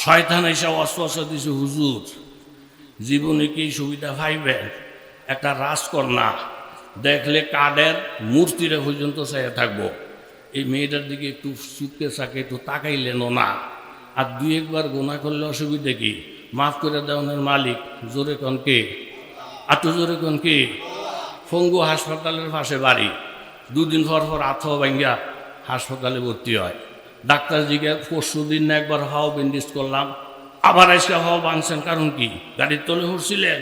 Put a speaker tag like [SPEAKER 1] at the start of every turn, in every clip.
[SPEAKER 1] শয়তান এসে ওয়াসওয়াসা দিছে, হুজুর জীবনে কি সুবিধা পাইবেন? একটা রাজকন্যা দেখলে কাঠের মূর্তিরা পর্যন্ত চাইয়া থাকবো। এই মেয়েটার দিকে একটু চুপকে চাকে একটু তাকাইলেনও না, আর দুই একবার গোনা করলে অসুবিধা কি? মাফ করে দেওয়ানের মালিক জোরে কন কে? এত জোরে কন কে? ফঙ্গু হাসপাতালের পাশে বাড়ি। দুদিন পর পর আথা ভাঙ্গা হাসপাতালে ভর্তি হয়। ডাক্তার জিজ্ঞাসা, পরশু দিন না একবার হাও ব্যান্ডেজ করলাম, আবার আজকে হাও ভাঙছেন, কারণ কি? গাড়ির তলে উঠছিলেন?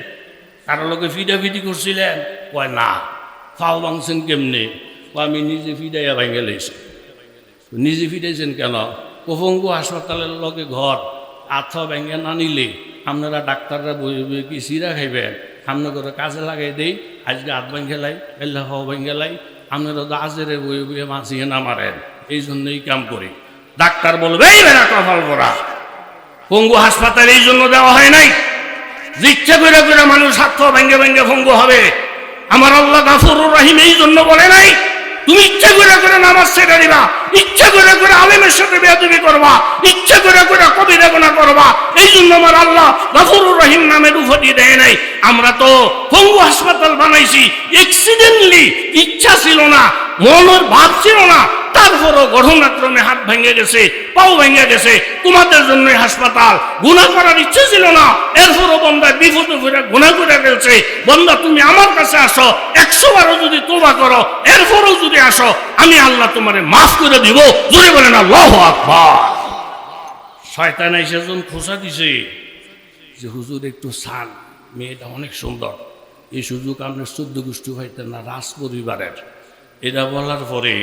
[SPEAKER 1] কারো লোকে ফিডাফিডি করছিলেন? কয় না। ফাও ভাঙছেন কেমনে? আমি নিজে ফিডাইয়া ভাঙ্গে লেছি। নিজে ফিডাইছেন কেন? পঙ্গু হাসপাতালের লগে ঘর, আথা ভেঙে না নিলে আপনারা ডাক্তাররা বই বই কি চিরা খাইবেন? আপনার করে কাজে লাগাই দেই, আজকে হাত ভাঙ্গে লাই, এলে হাও ভাঙ্গে লাই, আপনারা তো আজেরে বই বইয়ে মাছিয়ে না মারেন। এই জন্যই কাম করি। ডাক্তার বলবে এই বেড়া কপাল করা, পঙ্গু হাসপাতালে এই জন্য দেওয়া হয় নাই ইচ্ছা করে করে মানুষ হাত ভেঙ্গে ভেঙ্গে পঙ্গু হবে। আমার আল্লাহ গাফুরুর রহিম এই জন্য বলে নাই তুমি ইচ্ছা করে করে নামাজ ছেড়ে দিবা, ইচ্ছা করে করে আলেমের সাথে বেয়াদবি করবা, ইচ্ছা করে করে কবিরা গুনাহ করবা। এই জন্য আমার আল্লাহ গাফুরুর রহিম নামের উপাধি দেয় নাই। আমরা তো পঙ্গু হাসপাতাল বানাইছি অ্যাক্সিডেন্টলি, ইচ্ছা ছিল না, মনের ভাব ছিল না, তারপরও ঘটনাক্রমে হাত ভেঙে গেছে, পাও ভেঙে গেছে। তোমাদের জন্য হাসপাতাল। গুনাহ করার ইচ্ছে ছিল না, এরপরও বন্দা বিপদে পড়ে গুনাহ করে ফেলছে। বন্দা তুমি আমার কাছে আসো, 100 বারও যদি তওবা করো, এরপরও যদি আসো, আমি আল্লাহ তোমারে মাফ করে দিব। জোরে বলেন আল্লাহু আকবার। শয়তান এসে যখন খোঁচা দিছে যে হুজুর একটু সান, মেয়েটা অনেক সুন্দর, এই সুযোগ আপনার 14 গোষ্ঠী হইতেন না, রাজ পরিবারের। এটা বলার পরে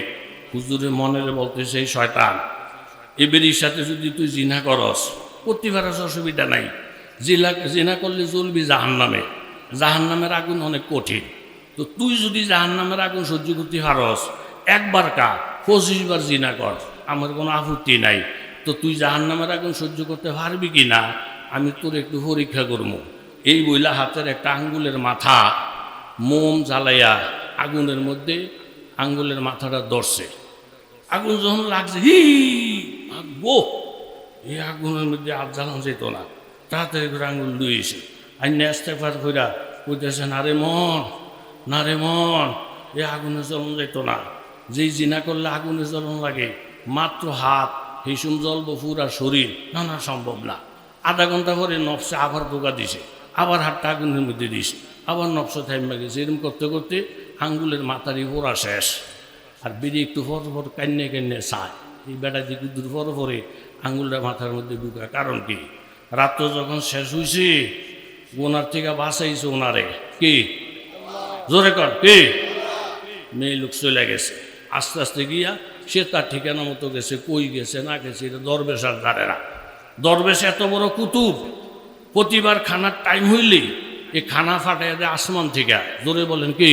[SPEAKER 1] হুজুরের মনের বলতেছে, এই শয়তান, এবেরির সাথে যদি তুই জিনা করস, করতে পারস, অসুবিধা নাই। জিনা করলে চলবি জাহান্নামে। জাহান্নামের আগুন অনেক কঠিন। তো তুই যদি জাহান্নামের আগুন সহ্য করতে পারস, একবার কা 25 বার জিনা কর, আমার কোনো আপত্তি নাই। তো তুই জাহান্নামের আগুন সহ্য করতে পারবি কি না আমি তোর একটু পরীক্ষা করবো। এই বইলা হাতের একটা আঙ্গুলের মাথা মোম জ্বালাইয়া আগুনের মধ্যে আঙ্গুলের মাথাটা ধরছে। আগুন যখন লাগছে, হি আগবো, এই আগুনের মধ্যে হাত জ্বালানো যেত না। তাড়াতাড়ি করে আঙ্গুল লুয়েছে, আর নেস্তে পার কইরা কইতেছে, না রে মন, না রে মন, এ আগুনে জ্বলন যেত না। যেই জিনা করলে আগুনে জ্বলন লাগে, মাত্র হাত হিসুম জ্বলবো পুরা শরীর, না না সম্ভব না। আধা ঘন্টা পরে নফসে আবার ধোকা দিছে, আবার হাতটা আগুনের মধ্যে দিছে, আবার নফসে থাইমা গেছে। এরকম করতে করতে আঙ্গুলের মাথারই পোড়া শেষ। আর বেরিয়ে একটু পর পর কান্নে কান্নে চায়, এই বেটা দিকে দূর পর পরে আঙ্গুলটা মাথার মধ্যে ঢুকা। কারণ কি? রাত্র যখন শেষ হয়েছে, ওনার থেকে বাঁচাইছে ওনারে কি? জোরে কর কি? মেয়ে লোক চলে গেছে। আস্তে আস্তে গিয়া সে তার ঠিকানা মতো গেছে। কই গেছে না গেছে এটা দরবেশ আর জানে না। দরবেশ এত বড় কুতুব, প্রতিবার খানার টাইম হইলে এ খানা ফাটাই দেয় আসমান থেকে। জোরে বলেন কি?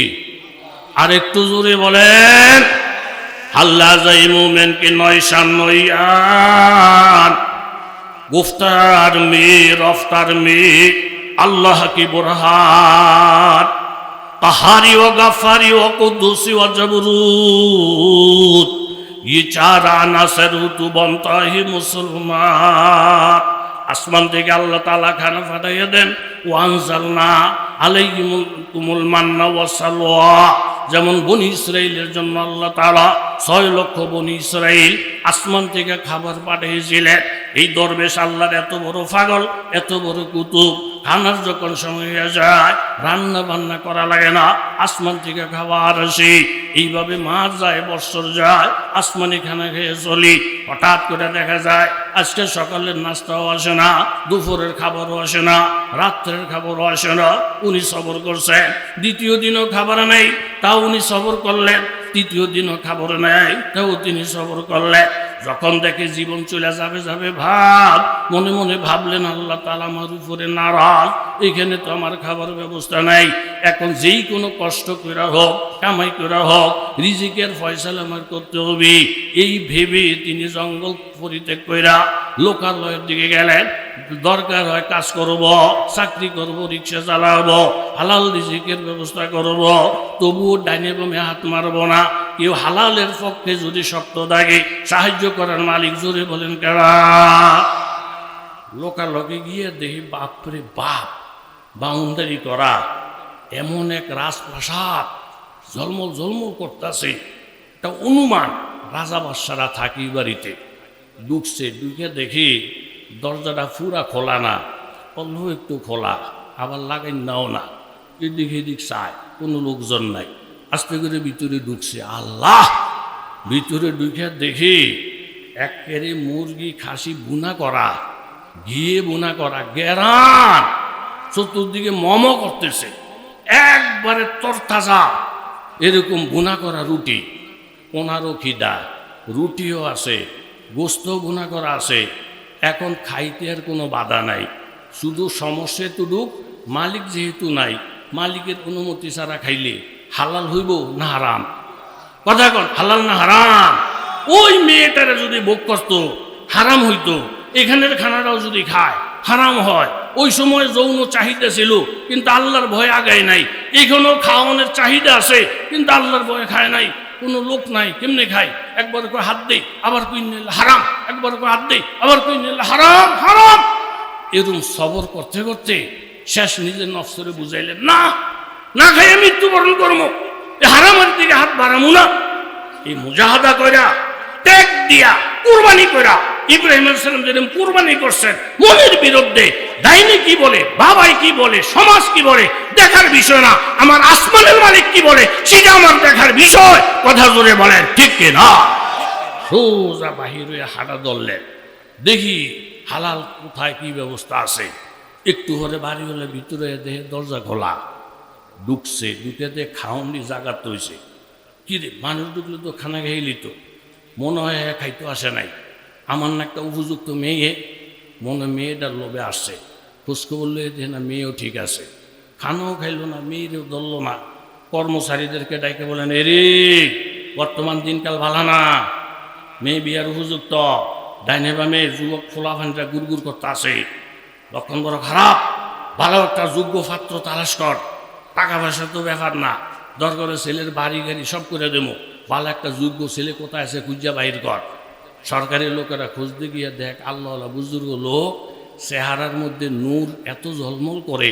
[SPEAKER 1] আর একটু জোরে বলেন। আল্লাহ যাই মোমেন কি 9 গুফতার মে রফতার মে আল্লাহ কি বুরহান, কাহারি ও গাফারি ও কুদ্দুসি ও জবরুত, ये 4 আনাসার তু বনতা হি মুসলমান। আসমান থেকে আল্লাহ তাআলা খানা ফাটাইয়া দেন। ওয়ানজালনা আলাইহিমুল মান্না ওয়া সালওয়া, যেমন বনি ইসরাইলের জন্য আল্লাহ তাআলা 6 লক্ষ বনি ইসরাইল আসমান থেকে খাবার পাঠিয়েছিলেন। এই দরবেশ আল্লাহর এত বড় পাগল, এত বড় কুতুব, খানার যখন সময় হয়ে যায় রান্না বান্না করা লাগে না, আসমান থেকে খাবার আসে। এইভাবে মাস যায়, বছর যায়, আসমানি খানা খেয়ে চলি। হঠাৎ করে দেখা যায় আজকে সকালের নাস্তাও আসে না, দুপুরের খাবারও আসে না, রাত্রের খাবারও আসে না। উনি সবর করছেন। দ্বিতীয় দিনও খাবার নেই, তাও উনি সবর করলেন। তৃতীয় দিনও খাবার নেই, তাও তিনি সবর করলেন। যখন দেখে জীবন চলে যাবে যাবে ভাব, মনে মনে ভাবলেন আল্লাহ তাআলা আমার উপরে নারাজ, এখানে তো আমার খাবার ব্যবস্থা নাই। এখন যেই কোনো কষ্ট করে হোক, কামাই করে হোক, রিজিকের ফয়সালা আমার করতে হবে। এই ভেবে তিনি জঙ্গল পরিত্যাগ কইরা লোকালয়ের দিকে গেলেন। দরকার হয় কাজ করব, চাকরি করব, রিক্সা চালাবো, হালাল রিজিকের ব্যবস্থা করব, তবুও ডাইনে বামে হাত মারব না। কেউ হালালের পক্ষে যদি শক্ত থাকে, সাহায্য করার মালিক জোরে বলেন কারা? লোকালকে গিয়ে দেখি বাপরে বাপ, বাউন্ডারি করা এমন এক রাজপ্রাসাদ ঝলমল ঝলমল করতেছে। একটা অনুমান রাজা বাদশারা থাকি বাড়িতে। ঢুকছে, ঢুকে দেখি দরজাটা পুরা খোলা না, অল্প একটু খোলা, আবার লাগাই নাও না। এদিক এদিক চায়, কোনো লোকজন নাই। আস্তে করে ভিতরে ঢুকছে। আল্লাহ! ভিতরে ঢুকে দেখি একেবারে মুরগি খাসি বুনা করা, ঘিয়ে বুনা করা, গেরান চতুর্দিকে মম করতেছে, একবারে তরতাজা এরকম বুনা করা রুটি। ওনারও খিদা, রুটিও আছে, গোস্ত বুনা করা আছে। এখন খাইতে আর কোনো বাধা নাই, শুধু সমস্যা এতটুক, মালিক যেহেতু নাই, মালিকের অনুমতি ছাড়া খাইলে হালাল হইব না হারাম? কথা কন, হালাল না হারাম? ওই মেয়েটারে যদি ভোগ করত হারাম হইতো, এখানের খানাটাও যদি খায় হারাম হয়। ওই সময় যৌন চাহিদা ছিল, কিন্তু আল্লাহর ভয়ে আগায় নাই। এখানেও খাওয়ানোর চাহিদা আছে, কিন্তু আল্লাহর ভয়ে খায় নাই। কোনো লোক নাই, কেমনে খায়? একবার করে হাত দেয়, আবার কই নিলে হারাম, একবার করে হাত দেয়, আবার কই নিলে হারাম হারাম। এরকম সবর করতে করতে শেষ নিজের নফসরে বুঝাইলেন, না না খাইয়ে মৃত্যুবরণ করবো, হারামের দিকে হাত বাড়ামু না। এই মুজাহাদা কইরা, ত্যাগ দিয়া, কুরবানি কইরা ইব্রাহিম আলাইহিস সালাম যেরকম কুরবানি করছেন মনের বিরুদ্ধে, ডাইনি কি বলে, বাবাই কি বলে, সমাজ কি বলে দেখার বিষয় না, আমার আসমানের মালিক কি বলে সেটা আমার দেখার বিষয়। কথা জোরে বলেন ঠিক কিনা? সোজা বাহির হয়ে হাঁটা ধরলেন, দেখি হালাল কোথায় কি ব্যবস্থা আছে। একটু হলে বাড়ি হলে ভিতরে দেখে দরজা খোলা। ঢুকছে, ঢুকে দিয়ে খাওয়ানি জায়গা তৈছে। কি রে, মানুষ ঢুকলে তো খানা খেয়ে তো মনে হয় খাইতে আসে নাই। আমার না একটা উপযুক্ত মেয়ে, মনে মেয়েটার লোভে আসছে। খোঁজখবর বললে যে না মেয়েও ঠিক আছে, খানাও খাইলো না, মেয়েরও ধরল না। কর্মচারীদেরকে ডাইকে বলেন, এরে বর্তমান দিনকাল ভালো না, মেয়ে বিয়ার উপযুক্ত। ডাইনে বামে যুবক ফোলাফানটা গুড়গুড় করতে আসে, লক্ষণ বড় খারাপ। ভালো একটা যোগ্য পাত্র তালাশ কর, টাকা পয়সা তো ব্যাপার না, দরকারে ছেলের বাড়ি গাড়ি সব করে দেবো। ভালো একটা যোগ্য ছেলে কোথায় আছে খুঁজা বাহির কর। সরকারি লোকেরা খুঁজতে গিয়ে দেখ আল্লাহ বুজুর্গ লোক, চেহারার মধ্যে নূর এত ঝলমল করে,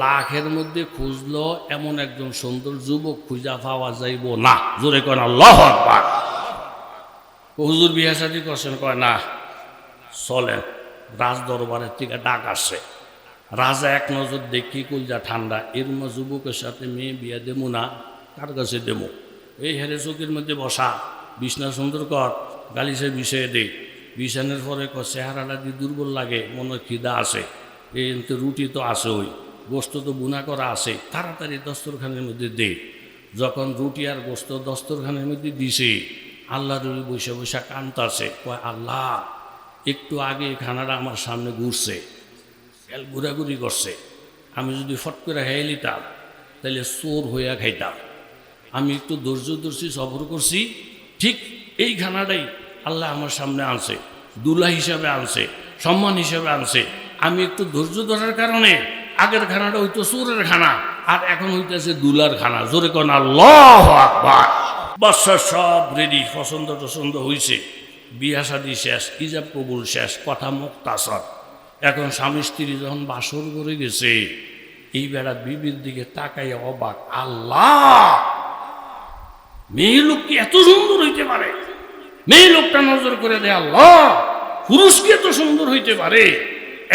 [SPEAKER 1] লাখের মধ্যে খুঁজলো এমন একজন সুন্দর যুবক খুঁজা পাওয়া যাইব না। জোরে কন আল্লাহু আকবার। হুজুর বিয়া শাদী করছেন? কয় না। চলেন, রাজ দরবারের থেকে ডাক আসে। রাজা এক নজর দেখি কলজা ঠান্ডা, এরম যুবকের সাথে মেয়ে বিয়া দেবো না, কার কাছে দেবো? এই হেরে চোখের মধ্যে বসা, বিছনা সুন্দর কর, গালিসে বিষয়ে দে। বিছানের পরে চেহারাটা দিয়ে দুর্বল লাগে, মনে খিদা আসে, এই রুটি তো আসে, ওই গোস্ত তো বুনা করা আছে, তাড়াতাড়ি দস্তরখানের মধ্যে দে। যখন রুটি আর গোস্ত দস্তরখানের মধ্যে দিছে, আল্লাহ রুলি বসে বসে কান্তাছে, কয় আল্লাহ একটু আগে খানাটা আমার সামনে ঘুরছে, ঘোরাঘুরি করছে, আমি যদি ফট করে খেয়ে নিতাম তাহলে চোর হইয়া খাইতাম। আমি একটু ধৈর্য ধরছি, সফর করছি, ঠিক এই খানাটাই আল্লাহ আমার সামনে আনছে, দুলা হিসাবে আনছে, সম্মান হিসাবে আনছে। আমি একটু ধৈর্য ধরার কারণে আগের খানাটা হইতো চোরের খানা, আর এখন হইতেছে দুলার খানা। জোরে কোন আল্লাহু আকবার। বাচ্চা সব রেডি, পছন্দ টছন্দ হয়েছে, বিয়া শাদী শেষ, ইজাব কবুল শেষ, কথা মুক্তাসর। এখন স্বামী স্ত্রী যখন বাসর করে গেছে, এই বেড়া বিবির দিকে তাকাইয়া অবাক, আল্লাহ মেয়ে লোক কি এত সুন্দর হইতে পারে? মেয়ে লোকটা নজর করে দেয়, আল্লাহ পুরুষ কি এত সুন্দর হইতে পারে?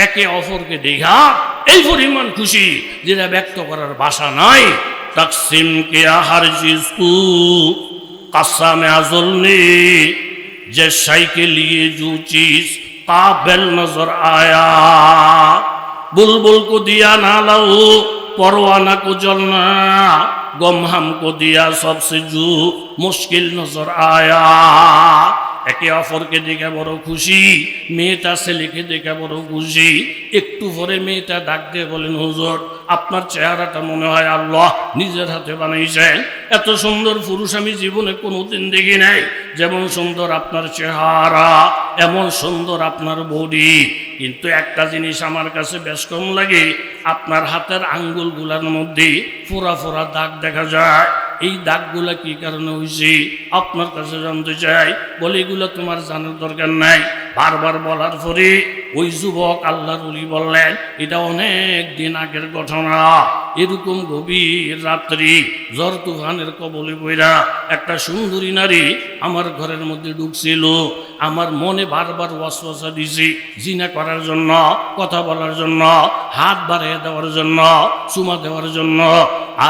[SPEAKER 1] একে অপরকে দেখা এই পরিমাণ খুশি যেটা ব্যক্ত করার ভাষা নাই। তকসিম কে আহার জিসকু কাসামে আজলনে যে শাইকে লিয়ে জু চিজ काबिल नजर आया, बुलबुल को दिया ना लहू परवाना को जलना, गम हमको दिया सबसे जू मुश्किल नजर आया। একে অপরকে দেখে বড় খুশি, মেয়েটা ছেলেকে দেখে বড় খুশি। একটু পরে মেয়েটা ডাক দিয়ে বলেন, হুজুর আপনার চেহারাটা মনে হয় আল্লাহ নিজের হাতে বানাইছেন। এত সুন্দর পুরুষ আমি জীবনে কোনোদিন দেখি নাই। যেমন সুন্দর আপনার চেহারা, এমন সুন্দর আপনার বডি, কিন্তু একটা জিনিস আমার কাছে বেশ কম লাগে, আপনার হাতের আঙ্গুলগুলোর মধ্যে ফোড়া ফোড়া দাগ দেখা যায়। এই দাগগুলা কি কারণে হয়েছে আপনার কাছে জানতে চাই। বলে এগুলো তোমার জানার দরকার নাই। বারবার বলার পরে ওই যুবক আল্লাহর ওলি বললেন, এটা অনেক দিন আগের ঘটনা। এরকম গভীর রাত্রি ঝড় তুফানের কবলে পইরা একটা সুন্দরী নারী আমার ঘরের মধ্যে ঢুকছিল। আমার মনে বারবার ওয়াসওয়াসা দিছি জিনা করার জন্য, কথা বলার জন্য, হাত বাড়িয়ে দেওয়ার জন্য, চুমা দেওয়ার জন্য।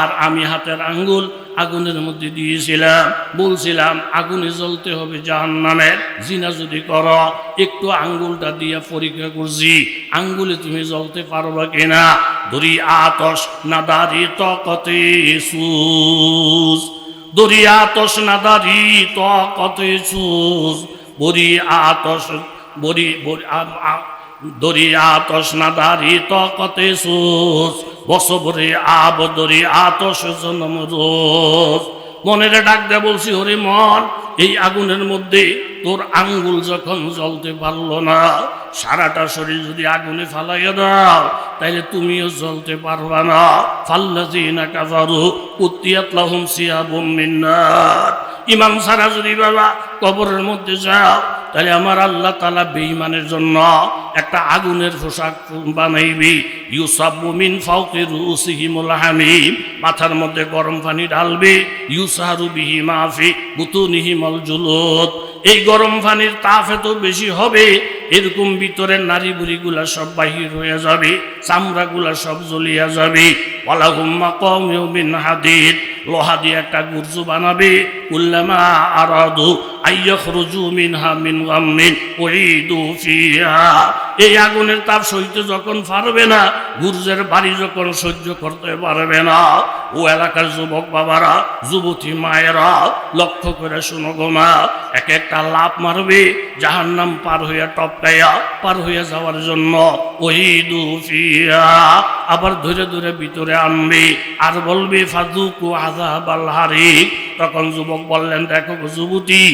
[SPEAKER 1] আর আমি হাতের আঙ্গুল আগুনের মধ্যে দিয়েছিলাম, বলছিলাম আগুনে জ্বলতে হবে জাহান্নামের। জিনা যদি করো, একটু আঙ্গুলটা দিয়ে পরীক্ষা করছি আঙ্গুলে তুমি জ্বলতে পারবা কিনা। দরি আতশ না দারি তকতে সুজ, দরি আতশ না দারি তকতে সুজ, বরি আতশ বরি দরিয়া তসনা দারি তকতে সুস, বছরে আব দরি আতস জন্ম রোজ। মনের ডাক দেয়া বলছি, হরে মন, এই আগুনের মধ্যে তোর আঙ্গুল যখন জ্বলতে পারলো না, সারাটা শরীর যদি আগুনে ফালাইয়া দাও তাইলে তুমিও জ্বলতে পারবা না। ফাল্লাযীনা কাফারু কুত্তিয়াত লাহুম সিয়াবুম মিন নার। ইমান ছাড়া যদি বাবা কবরের মধ্যে যাও, তাহলে আমার আল্লাহ তাআলা বেঈমানের জন্য একটা আগুনের পোশাক বানাইবি। ইউসাব্বু মিন ফাওকি রুসিহিমুল হামিম, মাথার মধ্যে গরম পানি ঢালবে। ইউসারু বিহি মা ফি বুতুনিহিমুল জুলুদ, এই গরম পানির তাপ এত বেশি হবে, এরকম ভিতরের নারী বুড়িগুলা সব বাহির হয়ে যাবে, চামড়াগুলা সব জ্বলিয়া যাবে। ওয়ালাহুম মাকামিউ মিন হাদিদ, লোহা দিয়ে একটা গুরজু বানাবে। কুল্লামা আরাদু আইয়াখরুজু মিনহা মিন গাম্মিন উইদু ফিহা, এই আগুনের তাপ সইতে যখন পারবে না, গুরজের বাড়ি যখন সহ্য করতে পারবে না, ও এলাকার যুবক বাবারা, যুবতী মায়েরা, লক্ষ্য করে শুনো গো মা, এক একটা লাফ মারবে জাহান্নাম পার হইয়া, টপকাইয়া পার হইয়া যাওয়ার জন্য। উইদু ফিহা, আবার ধরে ধরে ভিতরে আনবে আর বলবে ফাযুকু আযাবাল হারিক। তখন যুবক বললেন, দেখো যুবতী,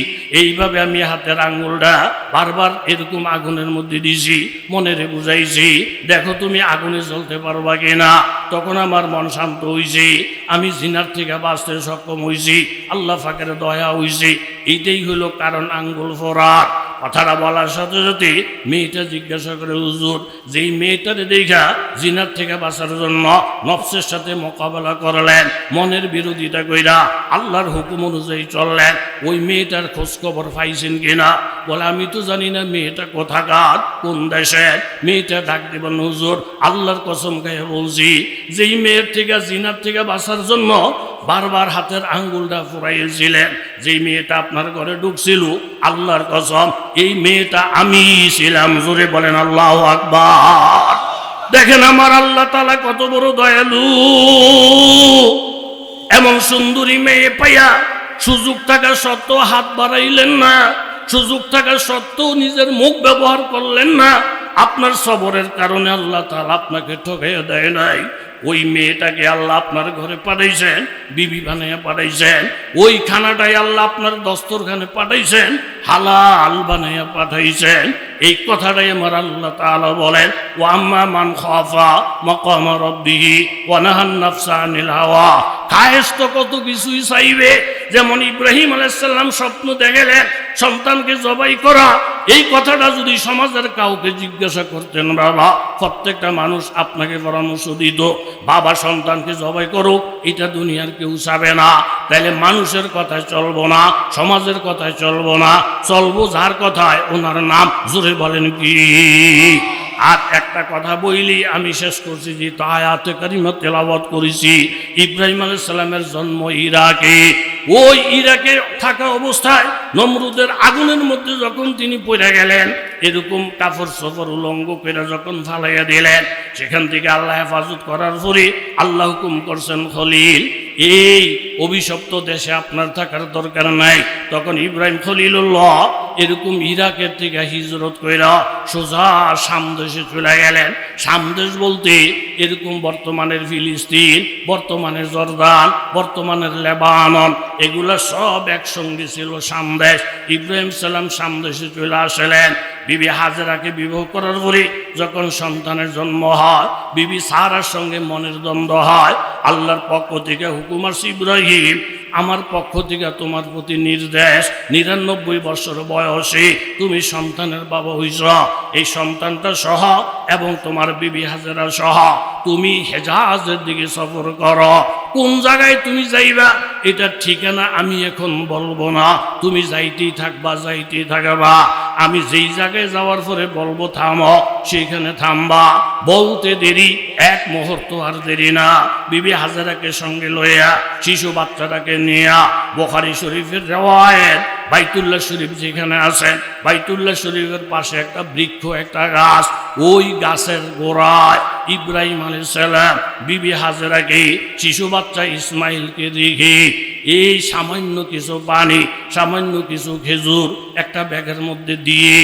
[SPEAKER 1] এইভাবে আমি হাতের আঙ্গুলটা বারবার এরকম আগুনের মধ্যে দিছি, মনেরে বুঝাইছি, দেখো তুমি আগুনে জ্বলতে পারবা কিনা। তখন আমার মন শান্ত হইছে, আমি জিনার থেকে বাঁচতে সক্ষম হইছি, আল্লাহ পাকের দয়া হইছে। এইটাই হলো কারণ আঙ্গুল ফোড়ার। কথাটা বলার সাথে সাথে মেয়েটা জিজ্ঞাসা করে, হুজুর, যেই মেয়েটারে দেখা জিনার থেকে বাঁচার জন্য নফসের সাথে মোকাবেলা করলেন, মনের বিরোধিতা কইরা আল্লাহর হুকুম অনুযায়ী চললেন, ওই মেয়েটার খোঁজ খবর পাইছেন কিনা? বলে, আমি তো জানি না মেয়েটা কোথাকার, কোন দেশের। মেয়েটা ডাক দেবেন, হুজুর, আল্লাহর কসম খেয়ে বলছি, যেই মেয়ের থেকে জিনার থেকে বাঁচার জন্য বারবার হাতের আঙ্গুলটা ফুরাইয়েছিলেন, যেই মেয়েটা আপনার ঘরে ঢুকছিল, আল্লাহর কসম এই মেয়েটা আমি ছিলাম। জোরে বলেন আল্লাহু আকবার। দেখেন আমার আল্লাহ তাআলা কত বড় দয়ালু। এমন সুন্দরী মেয়ে পাইয়া সুযোগ থাকা সত্ত্বেও হাত বাড়াইলেন না, সুযোগ থাকা সত্ত্বেও নিজের মুখ ব্যবহার করলেন না। আপনার সবরের কারণে আল্লাহ তাআলা আপনাকে ঠকাইয়া দেয় নাই। ওই মেয়েটাকে আল্লাহ আপনার ঘরে পাঠাইছেন, বিবি বানাইয়া পাঠাইছেন। ওই খানাটাই আল্লাহ আপনার দস্তরখানে পাঠাইছেন, হালাল বানাইয়া পাঠাইছেন। এই কথাটাই আমার আল্লাহ তাআলা বলেন, ওয়া আম্মা মান খাফা মাকাম রাব্বিহি ওয়া নাহান নাফসা আনিল হাওয়া। খায়েশ তো কত কিছুই চাইবে, যেমন ইব্রাহিম আলাইহিস সালাম স্বপ্ন দেখলেন সন্তানকে জবাই করা। এই কথাটা যদি সমাজের কাউকে জিজ্ঞাসা করতেন, বাবা, প্রত্যেকটা মানুষ আপনাকে পরামর্শ দিত, বাবা সন্তানকে জবাই করো, এটা দুনিয়ার কেউ চাবে না। তাইলে মানুষের কথায় চলবো না, সমাজের কথায় চলবো না, চলবো যার কথায়, ওনার নাম। জোরে বলেন কি? আর একটা কথা বইলি আমি শেষ করছি, যে আয়াতে কারিমা তেলাওয়াত করেছি, ইব্রাহিম আলাইহিস সালামের জন্ম ইরাকে। ওই ইরাকে থাকা অবস্থায় নমরুদের আগুনের মধ্যে যখন তিনি পড়ে গেলেন, এরকম কাপড় সফর উলঙ্গ করে যখন ফালাইয়া দিলেন, সেখান থেকে আল্লাহ হেফাজত করার পরে আল্লাহ হুকুম করছেন, খলিল, এই অভিশপ্ত দেশে আপনার থাকার দরকার নাই। তখন ইব্রাহিম খলিলুল্লাহ এরকম ইরাকের থেকে হিজরত কইরা সোজা সামদেশে চলে গেলেন। সামদেশ বলতে এরকম বর্তমানের ফিলিস্তিন, বর্তমানের জর্দান, বর্তমানের লেবানন, এগুলা সব একসঙ্গে ছিল সামদেশ। ইব্রাহিম সালাম সামদেশে চলে আসলেন। বিবি হাজেরাকে বিবাহ করার পরে যখন সন্তানের জন্ম হয়, বিবি সারার সঙ্গে মনের দ্বন্দ্ব হয়। আল্লাহর পক্ষ থেকে হুকুম আসে, ইব্রাহিম আমার পক্ষ থেকে তোমার প্রতি নির্দেশ, 99 বছর বয়সে তুমি সন্তানের বাবা হইছ, এই সন্তানটা সহ এবং তোমার বিবি হাজেরা সহ তুমি হেজাজের দিকে সফর করো। কোন জায়গায় তুমি যাইবা এটা ঠিকানা আমি এখন বলবো না, তুমি যাইতেই থাকবা, যাইতেই থাকবা। আমি যেই জায়গায় যাওয়ার পরে বলবো থামো, সেইখানে থামবা। বলতে দেরি, এক মুহূর্ত আর দেরি না। বিবি হাজেরাকে সঙ্গে লইয়া শিশু বাচ্চাটাকে নিয়া বুখারী শরীফের রিওয়ায়াত, বাইতুল্লাহ শরীফ যেখানে আছেন, বাইতুল্লাহ শরীফের পাশে একটা বৃক্ষ, একটা গাছ, ওই গাছের গোড়ায় ইব্রাহিম আলাইহিস সালাম বিবি হাজেরাকে, শিশু বাচ্চা ইসমাইলকে দেখে এই সামান্য কিছু পানি, সামান্য কিছু খেজুর একটা ব্যাগের মধ্যে দিয়ে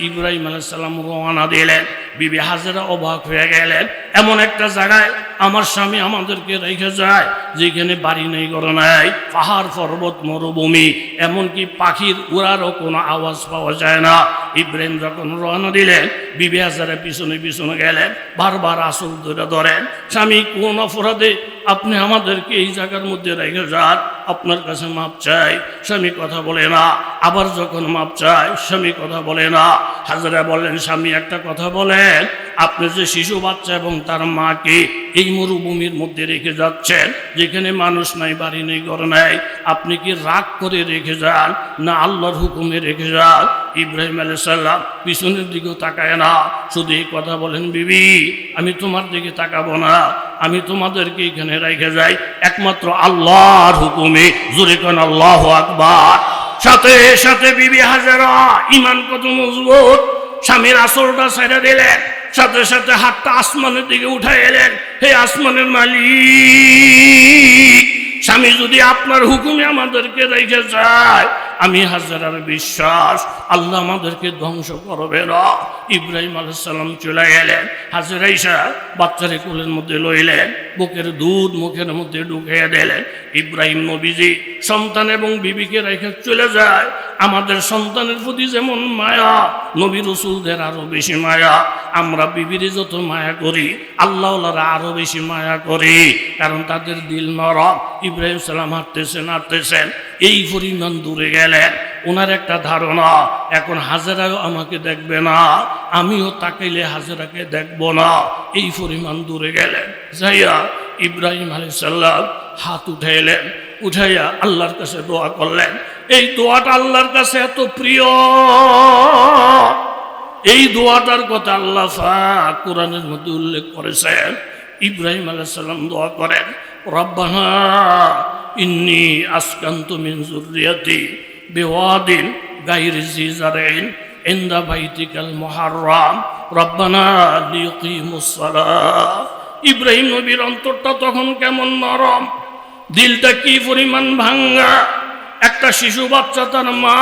[SPEAKER 1] ইব্রাহিম আলাইহিস সালাম রওনা দিলেন। বিবি হাজেরা অবাক হয়ে গেলেন, এমন একটা জায়গায় আমার স্বামী আমাদেরকে রেখে যায় যেখানে বাড়ি নেই, ঘর নাই, পাহাড় পর্বত মরুভূমি, এমনকি পাখির উড়ারও কোনো আওয়াজ পাওয়া যায় না। ইব্রাহিম যখন রওনা দিলেন, বিবি হাজেরা পিছনে পিছনে গেলেন, বারবার আসল ধরেন, স্বামী কোন অপরাধে আপনি আমাদেরকে এই জায়গার মধ্যে রেখে যান, আপনার কাছে মাপ চাই। স্বামী কথা বলে না। আবার যখন মাপ চাই, স্বামী কথা বলে না। হাজেরা বললেন, স্বামী একটা কথা বলেন, আপনি যে শিশু বাচ্চা এবং তার মাকে এই মরুভূমির মধ্যে রেখে যাচ্ছেন, যেখানে মানুষ নাই, বাড়ি নেই, ঘর নাই, আপনি কি রাগ করে রেখে যান না আল্লাহর হুকুমে রেখে যান? ইব্রাহিম আলাইহিস সালাম পিছনের দিকেও তাকায় না, শুধু এই কথা বলেন, বিবি আমি তোমার দিকে তাকাবো না, আমি তোমাদেরকে এখানে রেখে যাই একমাত্র আল্লাহর হুকুমে। জোরে কোন আল্লাহু আকবার। সাথে সাথে বিবি হাজেরা ঈমান কত মজবুত, স্বামীর আসলটা ছেড়ে দিলেন, সাথে সাথে হাতটা আসমানের দিকে উঠাই এলেন, হে আসমানের মালিক, স্বামী যদি আপনার হুকুমে আমাদেরকে রেখে যায়, আমি হাজেরার বিশ্বাস আল্লাহ আমাদেরকে ধ্বংস করবে না। ইব্রাহিম আলাইহিস সালাম চলে গেলেন। হাজেরা ঈসা বাচ্চারে কোলের মধ্যে লইলেন, বুকের দুধ মুখের মধ্যে ঢুকিয়ে দিলেন। ইব্রাহিম নবীজি সন্তান এবং বিবিকে রেখে চলে যায়। আমাদের সন্তানের প্রতি যেমন মায়া, নবী রাসূলদের আরো বেশি মায়া। আমরা বিবিরে যত মায়া করি, আল্লাহওয়ালারা আরো বেশি মায়া করি, কারণ তাদের দিল নরম। ইব্রাহিম সালাম হাঁটতেছেন, এই পরিমাণ দূরে গেলেন, ওনার একটা ধারণা, এখন হাজেরাও আমাকে দেখবে না, আমিও তাকাইলে হাজেরাকে দেখব না। এই পরিমাণ দূরে গেলেন, যাইয়া ইব্রাহিম আলাইহিস সালাম হাত উঠাইলেন, উঠাইয়া আল্লাহর কাছে দোয়া করলেন। এই দোয়াটা আল্লাহর কাছে এত প্রিয়, এই দোয়াটার কথা আল্লাহ পাক কোরআনের মধ্যে উল্লেখ করেছেন। ইব্রাহিম আলাইহিস সালাম দোয়া করেন, রব্বানা ইন্নী আসকানতু মিন যুররিয়াতি বিওয়াদিন গায়রি জি জারইন ইনদা বাইতিকাল মুহাররাম রব্বানা লিয়ুকিমুস সালাহ। ইব্রাহিম নবীর অন্তরটা তখন কেমন নরম, দিলটা কি পরিমাণ ভাঙ্গা। একটা শিশু বাচ্চা, তার মা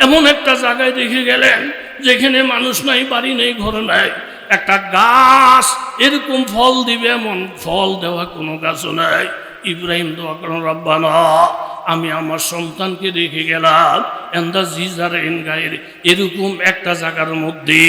[SPEAKER 1] এমন একটা জায়গায় রেখে গেলেন যেখানে মানুষ নাই, বাড়ি নেই, ঘর নাই, একটা গাছ এরকম ফল দিবে এমন ফল দেওয়া কোনো গাছও নাই। ইব্রাহিম দোয়া করেন, রব্বানা আমি আমার সন্তানকে রেখে গেলাম এন্দা জিজারেন গায়ের, এরকম একটা জায়গার মধ্যে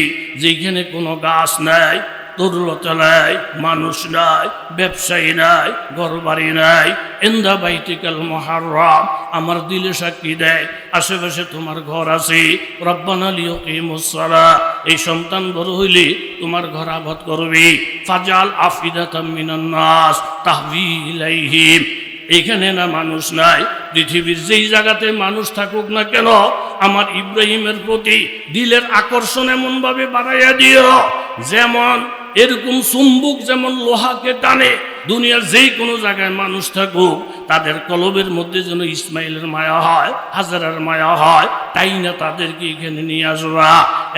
[SPEAKER 1] যেখানে কোনো গাছ নাই, তরুলতা নাই, মানুষ নাই, ব্যবসায়ী নাই, ঘর বাড়ি নাই, এন্দা বাইতিকাল মুহাররাম, আমার দিলে সাক্ষী দেয় আশেপাশে তোমার ঘর আছে। রব্বানা লিয়ুকিমুস সালাহ, এই সন্তান বড় হইলে তোমার ঘর আবাদ করবি। ফাজাল আফিদাতাম মিনান নাস তাহবি ইলাইহিম, এখানে না মানুষ নাই, পৃথিবীর যেই জায়গাতে মানুষ থাকুক না কেন, আমার ইব্রাহিমের প্রতি দিলের আকর্ষণ এমনভাবে বাড়াইয়া দিও, যেমন এরকম চুম্বক যেমন লোহাকে টানে, দুনিয়ার যেই কোনো জায়গায় মানুষ থাকুক তাদের কলবের মধ্যে যেন ইসমাইলের মায়া হয়, হাজেরার মায়া হয়, তাই না তাদেরকে এখানে নিয়ে আসবা।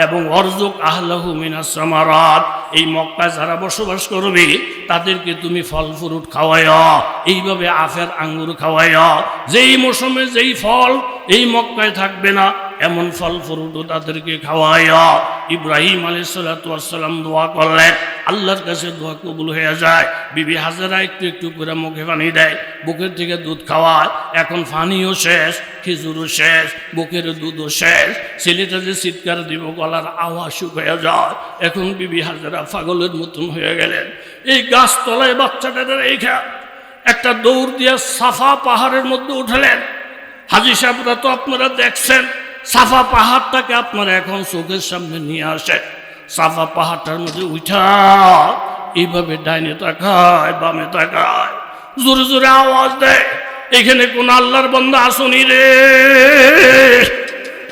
[SPEAKER 1] এবং অরজুক আহলাহু মিনাস সামারাত, এই মক্কায় যারা বসবাস করবে তাদেরকে তুমি ফল ফ্রুট খাওয়াইও, এইভাবে আফের আঙ্গুর খাওয়াইও, যেই মৌসুমে যেই ফল এই মক্কায় থাকবে না এমন ফল ফ্রুটও তাদেরকে খাওয়াইও। ইব্রাহিম আলাইহিস সালাতু ওয়াস সালাম দোয়া করলেন, আল্লাহর কাছে দোয়া কবুল হয়ে যায়। বিবি হাজেরা একটু একটু করে মুখে পানি দেয়, বুকের থেকে দুধ খাওয়ায়, এখন পানিও শেষ, খেজুরও শেষ, বুকের দুধও শেষ। ছেলেটা যে চিৎকার দিব গলার আওয়াজ শুকিয়ে যায়। এখন বিবি হাজেরা পাগলের মতন হয়ে গেলেন, এই গাছতলায় বাচ্চাটা রেখা একটা দৌড় দিয়ে সাফা পাহাড়ের মধ্যে উঠলেন। হাজী সাহেবরা তো আপনারা দেখছেন, সাফা পাহাড়টাকে আপনারা এখন চোখের সামনে নিয়ে আসেন। সাফা পাহাড়টার মধ্যে উঠা এইভাবে ডাইনে তাকায়, বামে তাকায়, জোরে জোরে আওয়াজ দেয়, এখানে কোন আল্লাহর বান্দা আসনি রে?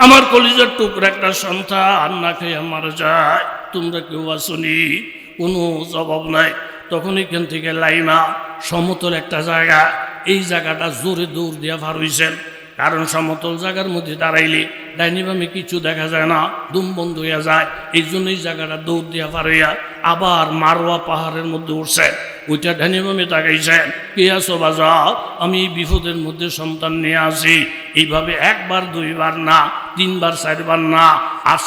[SPEAKER 1] আমার কলিজার টুকরা একটা সন্তান না খেয়ে মারা যায়, তোমরা কেউ আসনি? কোনো জবাব নাই। তখন এখান থেকে লাইমা সমতল একটা জায়গা, এই জায়গাটা জোরে দৌড় দিয়া পার হইছেন। কারণ সমতল জায়গার মধ্যে দাঁড়াইলে ডাইনি বামে কিছু দেখা যায় না, দুম বন্ধ হইয়া যায়। এই জন্য এই জায়গাটা দৌড় দিয়া পার হইয়া আবার মারোয়া পাহাড়ের মধ্যে উঠছেন। ওইটা ডাইনি বামে তাকাইছেন, কে আছো বাজা? আমি এই বিপদের মধ্যে সন্তান নিয়ে আসি। এইভাবে একবার দুইবার না, তিনবার চারবার না। আর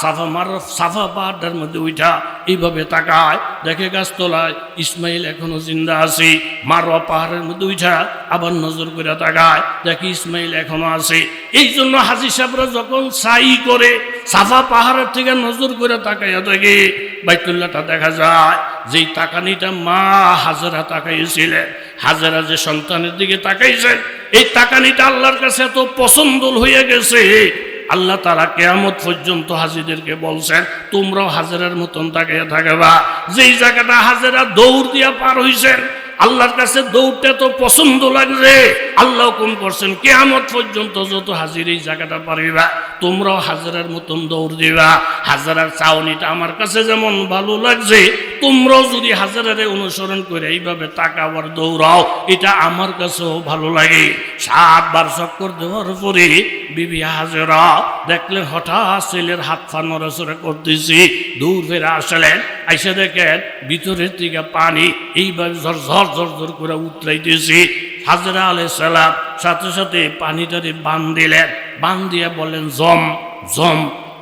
[SPEAKER 1] সাফা পাহাড়টার মধ্যে উঠা এইভাবে তাকায়, দেখে গাছতলায় ইসমাইল এখনো জিন্দা আছে। মারোয়া পাহাড়ের মধ্যে উঠা আবার নজর করে তাকায়, দেখে ইসমাইল এখনো আছে। এই জন্য হাজী সাহেবরা যখন সাই করে সাফা পাহাড়ের থেকে নজর করে তাকাইয়া দেখে বাইতুল্লাহটা দেখা যায়। যেই তাকানিটা মা হাজেরা তাকাইছিলেন, হাজেরা যে সন্তানের দিকে তাকাইছেন, এই তাকানিটা আল্লাহর কাছে এত পছন্দ হয়ে গেছে, আল্লাহ তাআলা কিয়ামত পর্যন্ত হাজীদেরকে বলছেন তোমরাও হাজেরার মতন তাকাইয়া থাকবা। যেই জায়গাটা হাজেরা দৌড় দিয়া পার হইছেন, আল্লাহর কাছে দৌড়টা তো পছন্দ লাগছে, আল্লাহ হুকুম করছেন কিয়ামত পর্যন্ত যত হাজির এই জায়গাটা পারিবা তোমরাও হাজারার মতন দৌড় দিবা। হাজারার চাউনিটা আমার কাছে যেমন ভালো লাগছে, তোমরাও যদি হাজারারে অনুসরণ করে এইভাবে তাকাবার দৌড়াও, এটা আমার কাছেও ভালো লাগে। 7 বার চক্কর দেওয়ার পরে বিবি হাজেরা দেখলেন হঠাৎ ছেলের হাত পা নড়াচড়া করতেছি, দূর ফেরে আসলেন। আইসা দেখেন ভিতরের থেকে পানি এইভাবে ঝরঝর ঝরঝর করে উতরাইতেছি। হাজরা আলাইহিস সালাম সাথে সাথে পানিটারে বান দিলেন, বান দিয়ে বলেন জম জম।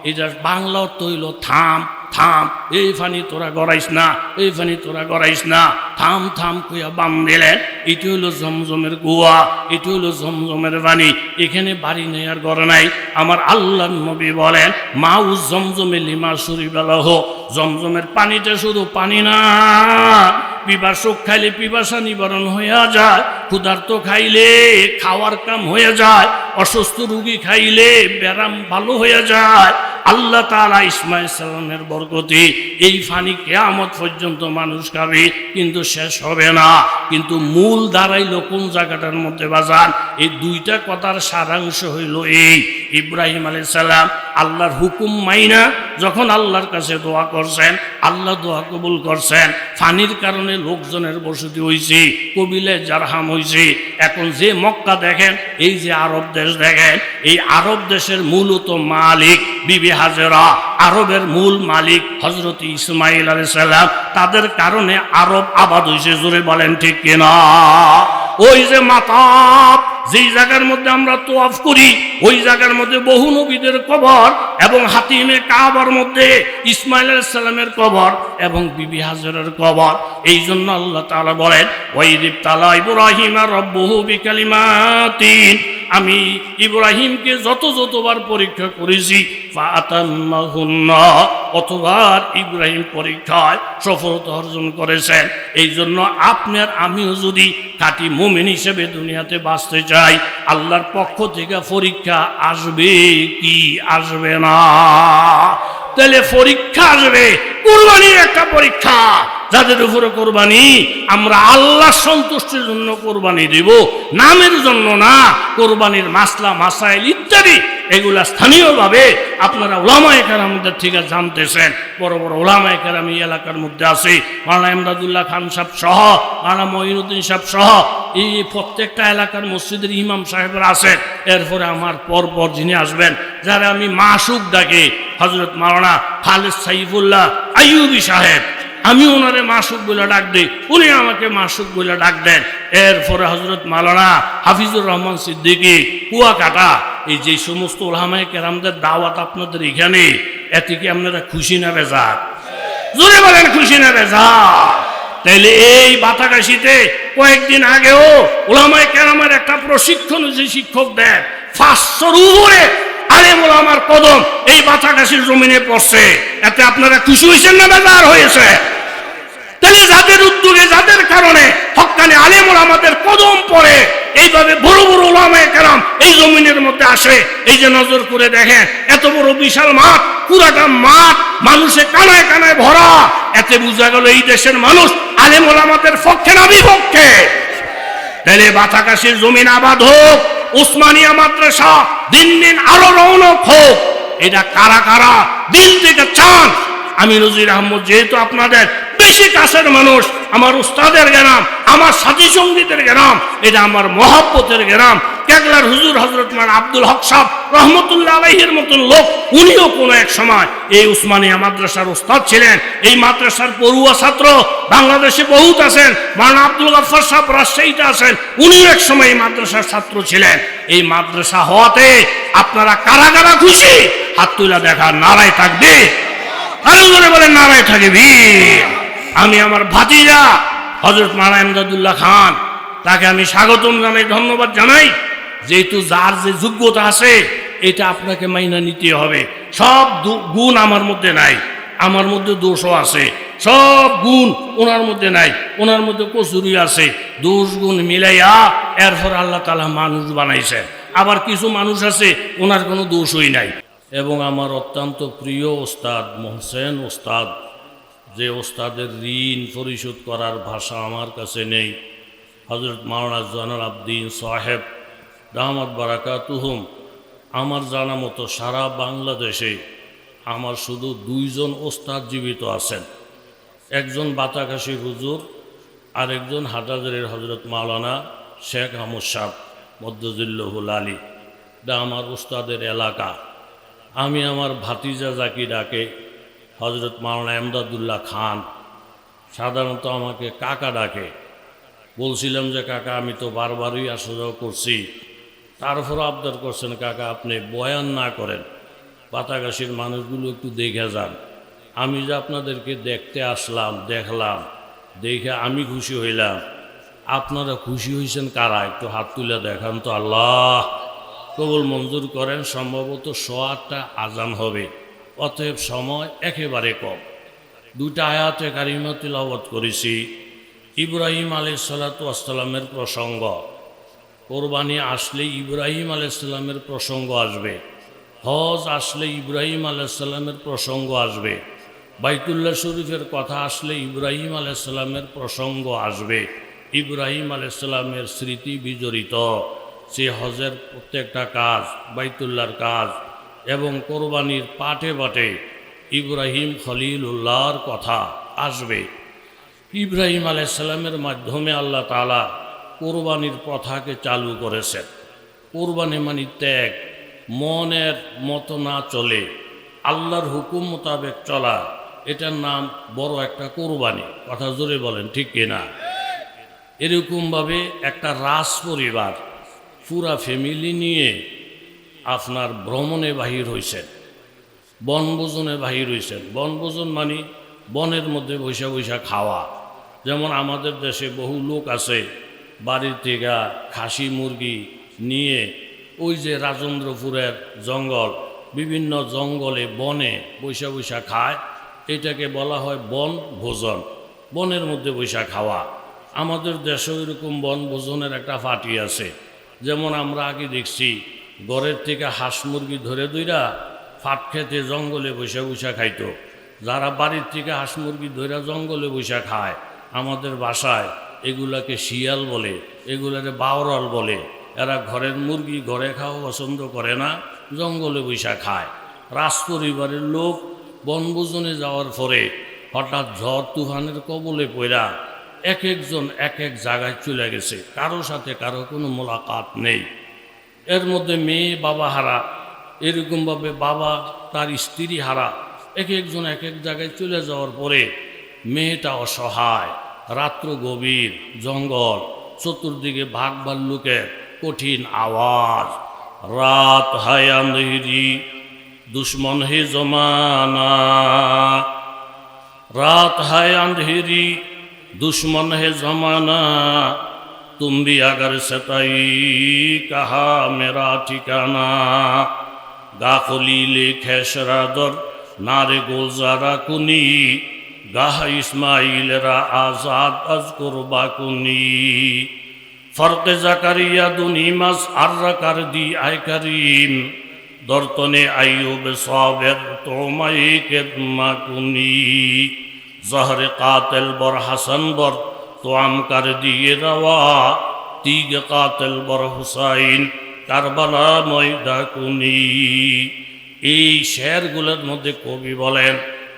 [SPEAKER 1] এটার বাংলা অর্থ হইল থাম থাম, এই পানি তোরা গড়াইস না, এই পানি তোরা গড়াইস না, থাম থাম কইয়া বান দিলেন। এটি হইল জমজমের কুয়া, এটি হইল জমজমের পানি। এখানে বাড়ি নেই আর ঘর নাই। আমার আল্লাহর নবী বলেন মাউ জমজমে লিমা শুরিবালাহ, জমজমের পানিটা শুধু পানি না, পিপাসক খাইলে পিপাসা নিবারণ হইয়া যায়, ক্ষুধার্ত খাইলে খাওয়ার কাম হয়ে যায়, অসুস্থ রোগী খাইলে ব্যারাম ভালো হয়ে যায়। আল্লাহ তাআলা ইসমাঈল সালামের বরকতে এই পানি কিয়ামত পর্যন্ত মানুষ খাবে, কিন্তু শেষ হবে না। কিন্তু মূল দাঁড়াইল কোন জায়গাটার মধ্যে বাজান? এই দুইটা কথার সারাংশ হইল এই, ইব্রাহিম আলাইহিস সালাম আল্লাহর হুকুম মাইনা যখন আল্লাহর কাছে দোয়া করছেন, আল্লাহ দোয়া কবুল করছেন। পানির কারণে লোকজনের বসতি হয়েছে, কবিলে জারহাম হয়েছে। এখন যে মক্কা দেখেন, এই যে আরব দেশ দেখেন, এই আরব দেশের মূলত মালিক বিবি হাজেরা, আরবের মূল মালিক হযরত ইসমাঈল আলাইহিস সালাম। তাদের কারণে আরব আবাদ হয়েছে, জোরে বলেন ঠিক কিনা? ওই যে মাতাব যেই জায়গার মধ্যে আমরা তোয়াফ করি, ওই জায়গার মধ্যে বহু নবীদের কবর, এবং হাতিমে কাবার মধ্যে ইসমাঈল আলাইহিস সালামের কবর এবং বিবি হাজেরার কবর। এই জন্য আল্লাহ তাআলা বলেন ওয়াইদ তাআলা ইব্রাহিম রাব্বুহু বিকালিমাতিন, আমি ইব্রাহিমকে যতবার পরীক্ষা করেছি ফাতাম্মাহুন্না, অতবার ইব্রাহিম পরীক্ষায় সফলতা অর্জন করেছেন। এই জন্য আপনার আমিও যদি খাঁটি মুমিন হিসেবে দুনিয়াতে বাঁচতে চাই, আল্লাহর পক্ষ থেকে পরীক্ষা আসবে কি আসবে না? তাহলে পরীক্ষা আসবে, কুরবানির একটা পরীক্ষা। যাদের উপরে কোরবানি, আমরা আল্লাহ সন্তুষ্টির জন্য কোরবানি দেব, নামের জন্য না। কোরবানির মাসলা মাসাইল ইত্যাদি এগুলা স্থানীয়ভাবে আপনারা উলামায়ে কেরামদের থেকে জানতেছেন। বড় বড় উলামায়ে কেরাম এই এলাকার মধ্যে আছে, মাওলানা ইমদাদুল্লাহ খান সাহেব সহ, মাওলানা মঈনুদ্দিন সাহেব সহ, এই প্রত্যেকটা এলাকার মসজিদের ইমাম সাহেবরা আছেন। এরপরে আমার পরপর যিনি আসবেন, যারা আমি মাসুক ডাকে, হযরত মাওলানা খালেদ সাইফুল্লাহ আইয়ুবী সাহেব, আমি ওনারে মাসুক বলে ডাক দিই, উনি আমাকে মাসুক বলে ডাক দেন। এরপরে হযরত মাওলানা হাফিজুর রহমান সিদ্দিকী কুয়াকাটা। এই যে সমস্ত উলামায়ে কেরামদের দাওয়াত আপনাদের এখানে, এতে কি আপনারা খুশি না বেজার? জোরে বলেন খুশি না বেজার? তাইলে এই বাতাকাশিতে কয়েকদিন আগেও উলামায়ে কেরামের একটা প্রশিক্ষণ যে শিক্ষক দেন, 500-র উপরে আলেম উলামার কদম এই বাতাকাশির জমিনে পড়ছে। এতে আপনারা খুশি হয়েছেন না বেজার হয়েছে? তাহলে যাদের উদ্যোগে যাদের কারণে হক্কানি আলেম ওলামাদের কদম পড়ে এইভাবে বড় বড় ওলামায়ে কেরাম এই জমিনের মধ্যে আসে। এই যে নজর করে দেখেন, এত বড় বিশাল মাঠ, পুরাটা মাঠ মানুষে কানায় কানায় ভরা। এতে বোঝা গেল এই দেশের মানুষ আলেম ওলামাদের পক্ষে না বিপক্ষে। তাহলে বাতাকাশির জমিন আবাদ হোক, উসমানিয়া মাদ্রাসা দিন দিন আরো রৌনক হোক। এটা কারা কারা দিল থেকে চান? আমি নজির আহমদ যেহেতু আপনাদের বেশি কাছের মানুষ, আমার উস্তাদের গ্রাম, আমার সাথী সঙ্গীতের গ্রাম, এটা আমার মহব্বতের গ্রাম। কেগলার হুজুর হযরত মাওলানা আব্দুল হক সাহেব রহমতুল্লাহ আলাইহির মতন লোক, উনিও কোনো এক সময় এই উসমানিয়া মাদ্রাসার উস্তাদ ছিলেন। এই মাদ্রাসার পড়ুয়া ছাত্র বাংলাদেশে বহুত আছেন। মাওলানা আব্দুল গফফার সাহেব রাজশাহীতে আছেন, উনিও এক সময় এই মাদ্রাসার ছাত্র ছিলেন। এই মাদ্রাসা হওয়াতে আপনারা কারা কারা খুশি? হাত তুলে দেখা, নারায় থাকবে। আরো জোরে বলেন নারায় থাকবে। আমি আমার ভাতিজা হযরত মাওলানা ইমদাদুল্লাহ খান, তাকে আমি স্বাগতম জানাই, ধন্যবাদ জানাই। যেহেতু যার যে যোগ্যতা আছে এটা আপনাকে মাইনা নিতে হবে। সব গুণ আমার মধ্যে নাই, আমার মধ্যে দোষও আছে। সব গুণ ওনার মধ্যে নাই, ওনার মধ্যে কসুরি আছে। দোষ গুণ মিলাইয়া এরপর আল্লাহ তাআলা মানুষ বানাইছে। আবার কিছু মানুষ আছে ওনার কোনো দোষই নাই। এবং আমার অত্যন্ত প্রিয় ওস্তাদ মোহসেন ওস্তাদ, যে ওস্তাদের ঋণ পরিশোধ করার ভাষা আমার কাছে নেই, হযরত মাওলানা জয়নুল আবদিন সাহেব দামাত বারাকাতুহুম। আমার জানা মতো সারা বাংলাদেশে আমার শুধু দুইজন ওস্তাদ জীবিত আছেন। একজন বাতাকাশী হুজুর, আর একজন হাটাজারির হযরত মাওলানা শেখ আহমদ সাহেব মদ্দুজুল্লাহুল আলী। এটা আমার ওস্তাদের এলাকা। আমি আমার ভাতিজা যাকে ডাকে হযরত মাওলানা ইমদাদুল্লাহ খান, সাধারণত আমাকে কাকা ডাকে। বলছিলাম যে কাকা আমি তো বারবারই আসা যাওয়া করছি, তারপরও আবদার করছেন কাকা আপনি বয়ান না করেন, বাতাকাশির মানুষগুলো একটু দেখে যান। আমি যে আপনাদেরকে দেখতে আসলাম, দেখলাম, দেখে আমি খুশি হইলাম। আপনারা খুশি হয়েছেন কারা? একটু হাত তুলে দেখান তো। আল্লাহ কবুল মঞ্জুর করেন। সম্ভবত 8:15 আজান হবে, অতএব সময় একেবারে কম। দুইটা আয়াতে কারিমা তিলাওয়াত করেছি। ইব্রাহিম আলাইহিস সালাতু ওয়াস সালামের প্রসঙ্গ, কোরবানি আসলে ইব্রাহিম আলাইহিস সালামের প্রসঙ্গ আসবে, হজ আসলে ইব্রাহিম আলাইহিস সালামের প্রসঙ্গ আসবে, বাইতুল্লাহ শরীফের কথা আসলে ইব্রাহিম আলাইহিস সালামের প্রসঙ্গ আসবে। ইব্রাহিম আলাইহিস সালামের স্মৃতি বিজড়িত সে হজের প্রত্যেকটা কাজ, বাইতুল্লাহর কাজ এবং কোরবানির পাটে পাটে ইব্রাহিম খলিলুল্লাহর কথা আসবে। ইব্রাহিম আলাইহিস সালামের মাধ্যমে আল্লাহ তাআলা কোরবানির প্রথাকে চালু করেছেন। কোরবানি মানে ত্যাগ, মনের মতো না চলে আল্লাহর হুকুম মোতাবেক চলা, এটার নাম বড় একটা কোরবানি। কথা জোরে বলেন ঠিক কিনা? এরকমভাবে একটা রাজ পরিবার পুরা ফ্যামিলি নিয়ে আপনার ভ্রমণে বাহির হয়েছেন, বনভোজনে বাহির হয়েছেন। বনভোজন মানে বনের মধ্যে বৈশা বৈশা খাওয়া। যেমন আমাদের দেশে বহু লোক আছে বাড়ির থেকে খাসি মুরগি নিয়ে ওই যে রাজেন্দ্রপুরের জঙ্গল, বিভিন্ন জঙ্গলে বনে বৈশা বৈশা খায়। এটাকে বলা হয় বন ভোজন, বনের মধ্যে বৈশা খাওয়া। আমাদের দেশেও এরকম বনভোজনের একটা পার্টি আছে। যেমন আমরা আগে দেখছি ঘরের থেকে হাঁস মুরগি ধরে দইরা ফাট খেতে জঙ্গলে বৈশা বৈশা খাইতো। যারা বাড়ির থেকে হাঁস মুরগি ধরে জঙ্গলে বৈশা খায়, আমাদের বাসায় এগুলাকে শিয়াল বলে, এগুলাকে বাওরাল বলে। এরা ঘরের মুরগি ঘরে খাওয়া পছন্দ করে না, জঙ্গলে বৈশা খায়। রাজ পরিবারের লোক বনভোজনে যাওয়ার পরে হঠাৎ ঝড় তুফানের কবলে পড়া এক একজন এক এক জায়গায় চলে গেছে, কারো সাথে কারো কোনো মোলাকাত নেই। এর মধ্যে মেয়ে বাবা হারা, এরকমভাবে বাবা তার স্ত্রী হারা, এক একজন এক এক জায়গায় চলে যাওয়ার পরে মেয়েটা অসহায়। রাত্র গভীর, জঙ্গল, চতুর্দিকে বাঘ ভাল্লুকের কঠিন আওয়াজ। রাত হায় আঁধেরি দুশ্মন হে জমানা, রাত হায় আঁধেরি दुश्मन है जमाना, तुम भी अगर सताई कहा मेरा ठिकाना। गाखली ले खेसरा दर नारे गोलजारा कुनी গাহ ইসমাইলেরা আজাদ আজ কোরবাকুনি ফরকে জাকারিয়া দুনিমাস আর্রাকার দি আয় করিম দর্তনে আইয়ুব সাবের তোমাই কেদমাকুনি জহরে কাতেল বর হাসান বর তোয়াম কার দিয়ে রওয়া তিগ কাতেল বর হুসাইন কারবালা ময়দা কুনি। এই শেরগুলোর মধ্যে কবি বলেন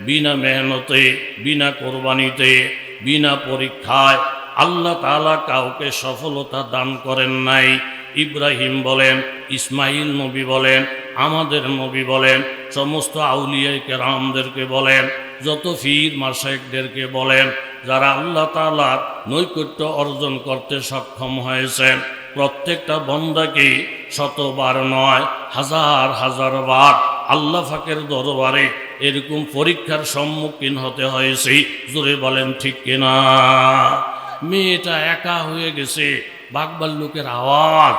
[SPEAKER 1] বিনা মেহনতে, বিনা কোরবানিতে, বিনা পরীক্ষায় আল্লাহ তাআলা কাউকে সফলতা দান করেন নাই। ইব্রাহিম বলেন, ইসমাইল নবী বলেন, আমাদের নবী বলেন, সমস্ত আউলিয়ায়ে কেরামদেরকে বলেন, যত পীর মাশায়েখদেরকে বলেন, যারা আল্লাহ তাআলার নৈকট্য অর্জন করতে সক্ষম হয়েছেন, প্রত্যেকটা বান্দাকে শতবার নয় হাজার হাজার বার আল্লাহ পাকের দরবারে এরকম পরীক্ষার সম্মুখীন হতে হয়েছে। জোরে বলেন ঠিক কিনা? মেয়েটা একা হয়ে গেছে, বাঘভাল্লুকের আওয়াজ।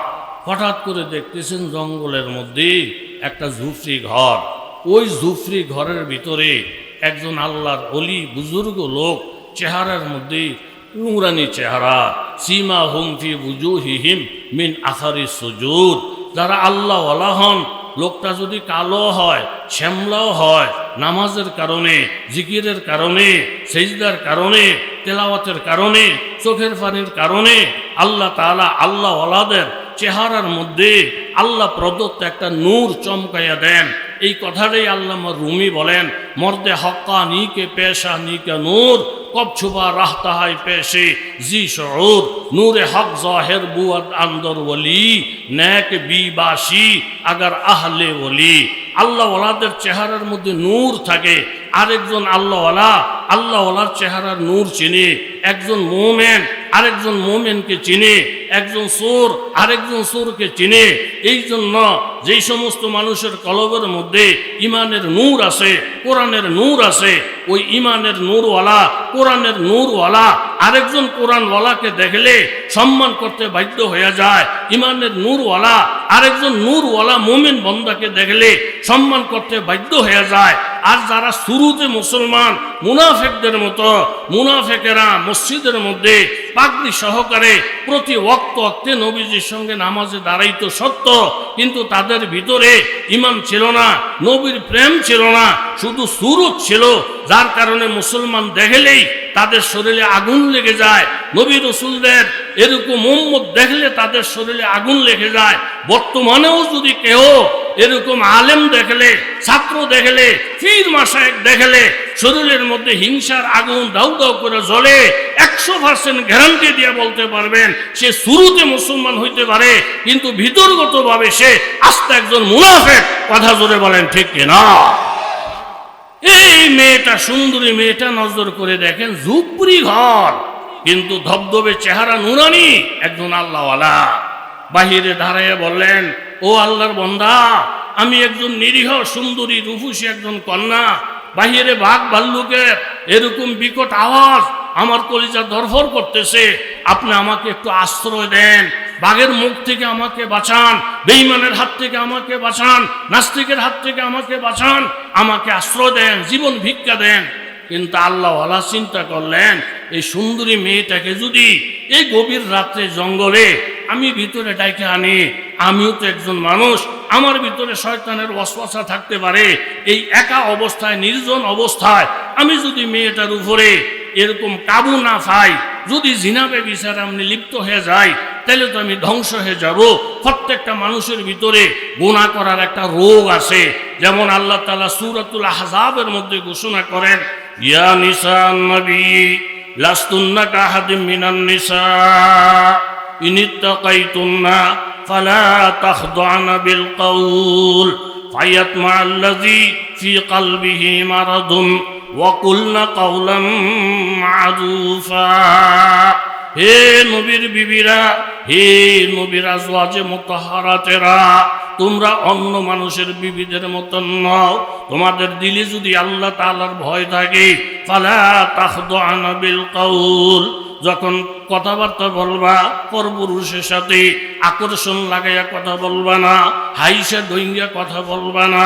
[SPEAKER 1] হঠাৎ করে দেখতেছেন জঙ্গলের মধ্যে একটা ঝুপড়ি ঘর। ওই ঝুপড়ি ঘরের ভিতরে একজন আল্লাহর ওলি বুজুর্গ লোক, চেহারার মধ্যে নুরানি চেহারা, সীমা হুম ফি বুজুহিহিম মিন আসারি সুজুদ। যারা আল্লাহ ওয়ালা হন, লোকটা যদি কালো হয়, শ্যামলাও হয়, নামাজের কারণে, জিকিরের কারণে, সেজদার কারণে, তেলাওয়াতের কারণে, চোখের পানির কারণে আল্লাহ তাআলা আল্লাহ ওয়ালাদের চেহারার মধ্যে আল্লাহ প্রদত্ত একটা নূর চমকাইয়া দেন। এই কথাটাই আল্লামা রুমি বলেন, মর্দে হক্কা নীকে পেশা নীকে নূর কব ছুপা রাহতা হয় পেশে জি শউর নূরে হক জাহের বুয়াদ আন্দর ওলি নেক বিবাসী আগার আহলে ওলি। আল্লাহ ওয়ালাদের চেহারার মধ্যে নূর থাকে। আরেকজন আল্লাহওয়ালার চেহারার নূর চিনে, একজন মোমেন আরেকজন মোমেনকে চিনে, একজন চোর আরেকজন চোরকে চিনে। এই জন্য যেই সমস্ত মানুষের কলবের মধ্যে ইমানের নূর আছে, কোরআনের নূর আছে, ওই ইমানের নূরওয়ালা, কোরআনের নূরওয়ালা আরেকজন কোরআনওয়ালাকে দেখলে সম্মান করতে বাধ্য হয়ে যায়। ইমানের নূরওয়ালা আরেকজন নূরওয়ালা মোমেন বন্দাকে দেখলে সম্মান করতে বাধ্য হয়ে যায়। আর যারা শুরুতে মুসলমান মুনাফেকদের মতো, মুনাফেকেরা মসজিদের মধ্যে পাগড়ি সহকারে প্রতি ওয়াক্তে নবীজির সঙ্গে নামাজে দাঁড়াইতো সত্য, কিন্তু তাদের ভিতরে ঈমান ছিল না, নবীর প্রেম ছিল না, শুধু সুরত ছিল, যার কারণে মুসলমান দেখলেই তাদের শরীরে আগুন লেগে যায়। নবী রাসূলদের এরকম উম্মত দেখলে তাদের শরীরে আগুন লেগে যায়। বর্তমানেও যদি কেউ এরকম আলেম দেখলে, ছাত্র দেখলে, পীর মাশায়েখ দেখলে শরীরের মধ্যে হিংসার আগুন দাউ দাউ করে জ্বলে, 100% গ্যারান্টি দিয়ে বলতে পারবেন সে শুরুতে মুসলমান হইতে পারে, কিন্তু ভিতরগতভাবে সে আস্তে একজন মুনাফিক। কথা জোরে বলেন ঠিক কিনা? এই মেয়েটা, সুন্দরী মেয়েটা, নজর করে দেখেন ঝুপড়ি ঘর, কিন্তু ধবধবে চেহারা, নুরানি, একজন আল্লাহওয়ালা। বাহিরে দাঁড়াইয়া বললেন, ও আল্লাহর বান্দা, আমি একজন নিরীহ সুন্দরী রূপসী একজন কন্যা। বাহিরে বাঘ ভাল্লুকের এরকম বিকট আওয়াজ আমার কলিজা ধরফর করতেছে। আপনি আমাকে একটু আশ্রয় দেন, বাঘের মুখ থেকে আমাকে বাঁচান, বেঈমানের হাত থেকে আমাকে বাঁচান, নাস্তিকের হাত থেকে আমাকে বাঁচান, আমাকে আশ্রয় দেন, জীবন ভিক্ষা দেন। কিন্তু আল্লাহওয়ালা চিন্তা করলেন, এই সুন্দরী মেয়েটাকে যদি এই গভীর রাত্রে জঙ্গলে আমি ভিতরে ডাইকে আনি, আমিও তো একজন মানুষ, আমার ভিতরে শয়তানের ওয়াসওয়াসা থাকতে পারে। এই একা অবস্থায়, নির্জন অবস্থায় আমি যদি মেয়েটার উপরে এরকম কাবু না পাই, যদি জিনাবে বিচারে আমি লিপ্ত হয়ে যাই, তাহলে তো আমি ধ্বংস হয়ে যাব। প্রত্যেকটা মানুষের ভিতরে গুনাহ করার একটা রোগ আছে। যেমন আল্লাহ তাআলা সূরাতুল আহজাবের মধ্যে ঘোষণা করেন, ইয়া নিসান নবী লাস্তুন্না কাহাদিম মিনান নিসা ইনিত্তাকাইতুন্না ফালা তাখদা'না বিল কাউল ফায়াতমা'আল্লাযী ফী কলবিহি মারাদুন ওয়া কুলনা কাওলাম মা'রুফা। হে নবীর বিবিরা, হে নবীর আজওয়াজে মুতাহহারাতেরা, তোমরা অন্য মানুষের বিবিদের মতন নও। তোমাদের দিলে যদি আল্লাহ তাআলার ভয় থাকে, ফালা তাখদা'না বিল কাউল, যখন কথাবার্তা বলবা পরপুরুষের সাথে আকর্ষণ লাগাইয়া কথা বলবা না, হাইসা ডইঙ্গা কথা বলবা না।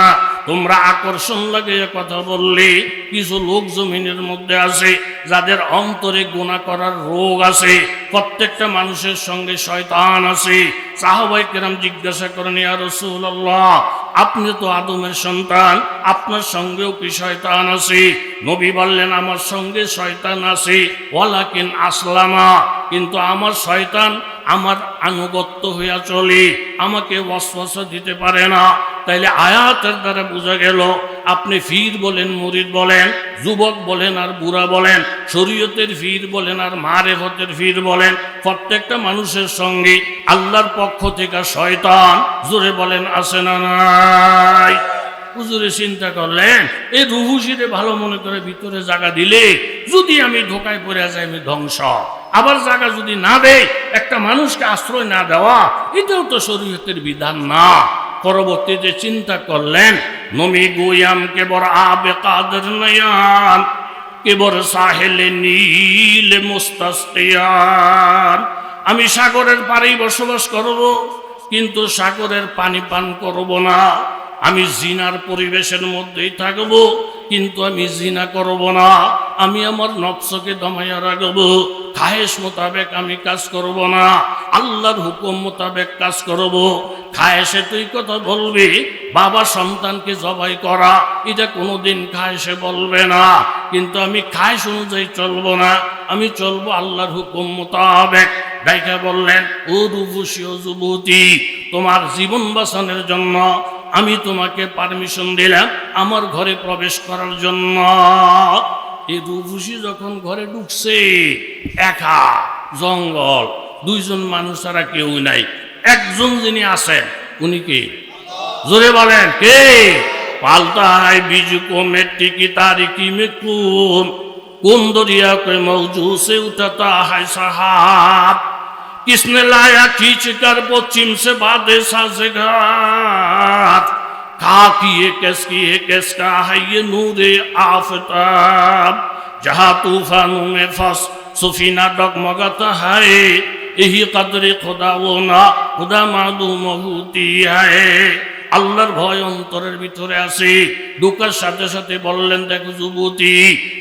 [SPEAKER 1] তোমরা আকর্ষণ লাগাইয়া কথা বললে কিছু লোক জমিনের মধ্যে আছে যাদের অন্তরে গুনাহ করার রোগ আছে। প্রত্যেকটা মানুষের সঙ্গে শয়তান আছে। সাহাবায়ে কেরাম জিজ্ঞাসা করেন, ইয়া রাসূলুল্লাহ, আপনি তো আদমের সন্তান, আপনার সঙ্গেও কি শয়তান আছে? নবী বললেন, আমার সঙ্গে শয়তান আছে, ওয়ালাকিন আসলামা, কিন্তু আমার শয়তান আমার আনুগত্য হইয়া চলে, আমাকে ওয়াসওয়াসা দিতে পারে না। তাইলে আয়াতের দ্বারা বোঝা গেল, আপনি ফির বলেন, মুরিদ বলেন, যুবক বলেন আর বুড়া বলেন, শরীয়তের ফির বলেন আর মারেফতের ফির বলেন, প্রত্যেকটা মানুষের সঙ্গে আল্লাহর পক্ষ থেকে শয়তান, জোরে বলেন, আছে না নাই? হুজুরে চিন্তা করলেন, এই রুহুশিরে ভালো মনে করে ভিতরে জায়গা দিলে যদি আমি ধোকায় পড়ে যাই, আমি ধ্বংস। আবার জায়গা যদি না দেয়, একটা মানুষকে আশ্রয় না দেওয়া, এটাও তো শরীয়তের বিধান না। পরবর্তীতে চিন্তা করলেন, নমি গুয়াম কেবর আবে কাদের নয়ান, কেবর সাহেলে নীলে মুস্তাসকিয়ান। আমি সাগরের পাড়েই বসবাস করব, কিন্তু সাগরের পানি পান করব না। আমি জিনার পরিবেশের মধ্যেই থাকব, কিন্তু আমি জিনা করব না। আমি আমার নফসকে দমাইয়া রাখব, খায়েশ মোতাবেক আমি কাজ করব না, আল্লাহর হুকুম মোতাবেক কাজ করব। খায়েশে তুই কথা বলবি, বাবা সন্তানকে জবাই করা, এটা কোনোদিন খায়েশে বলবে না, কিন্তু আমি খায়েশ অনুযায়ী চলবো না, আমি চলবো আল্লাহর হুকুম মোতাবেক। ডাইকা বললেন, ও রূপসী ও যুবতী, তোমার জীবন বাঁচানোর জন্য আমি তোমাকে পারমিশন দিলাম আমার ঘরে প্রবেশ করার জন্য। এই রূপসী যখন ঘরে ঢুকছে, একা জঙ্গল, দুইজন মানুষ ছাড়া কেউ নাই। একজন যিনি আছেন, উনি কে? জোরে বলেন, কে? পালতা হায় বিজু কো মেট্টি কি তারিকি মে কোন दरिया के मौजू से उठता है सहाब, किसने लाया खींच कर पश्चिम से बादे साज़ेगार, खाकी ये किसका है ये नूरे आफताब, जहाँ तूफानों में फंस सफीना डगमगाता है, यही कदर खुदा वो ना खुदा मालूम होती है। আল্লাহর ভয় অন্তরের ভিতরে আছে। ঢোকার সাথে সাথে বললেন, দেখো যুবতী,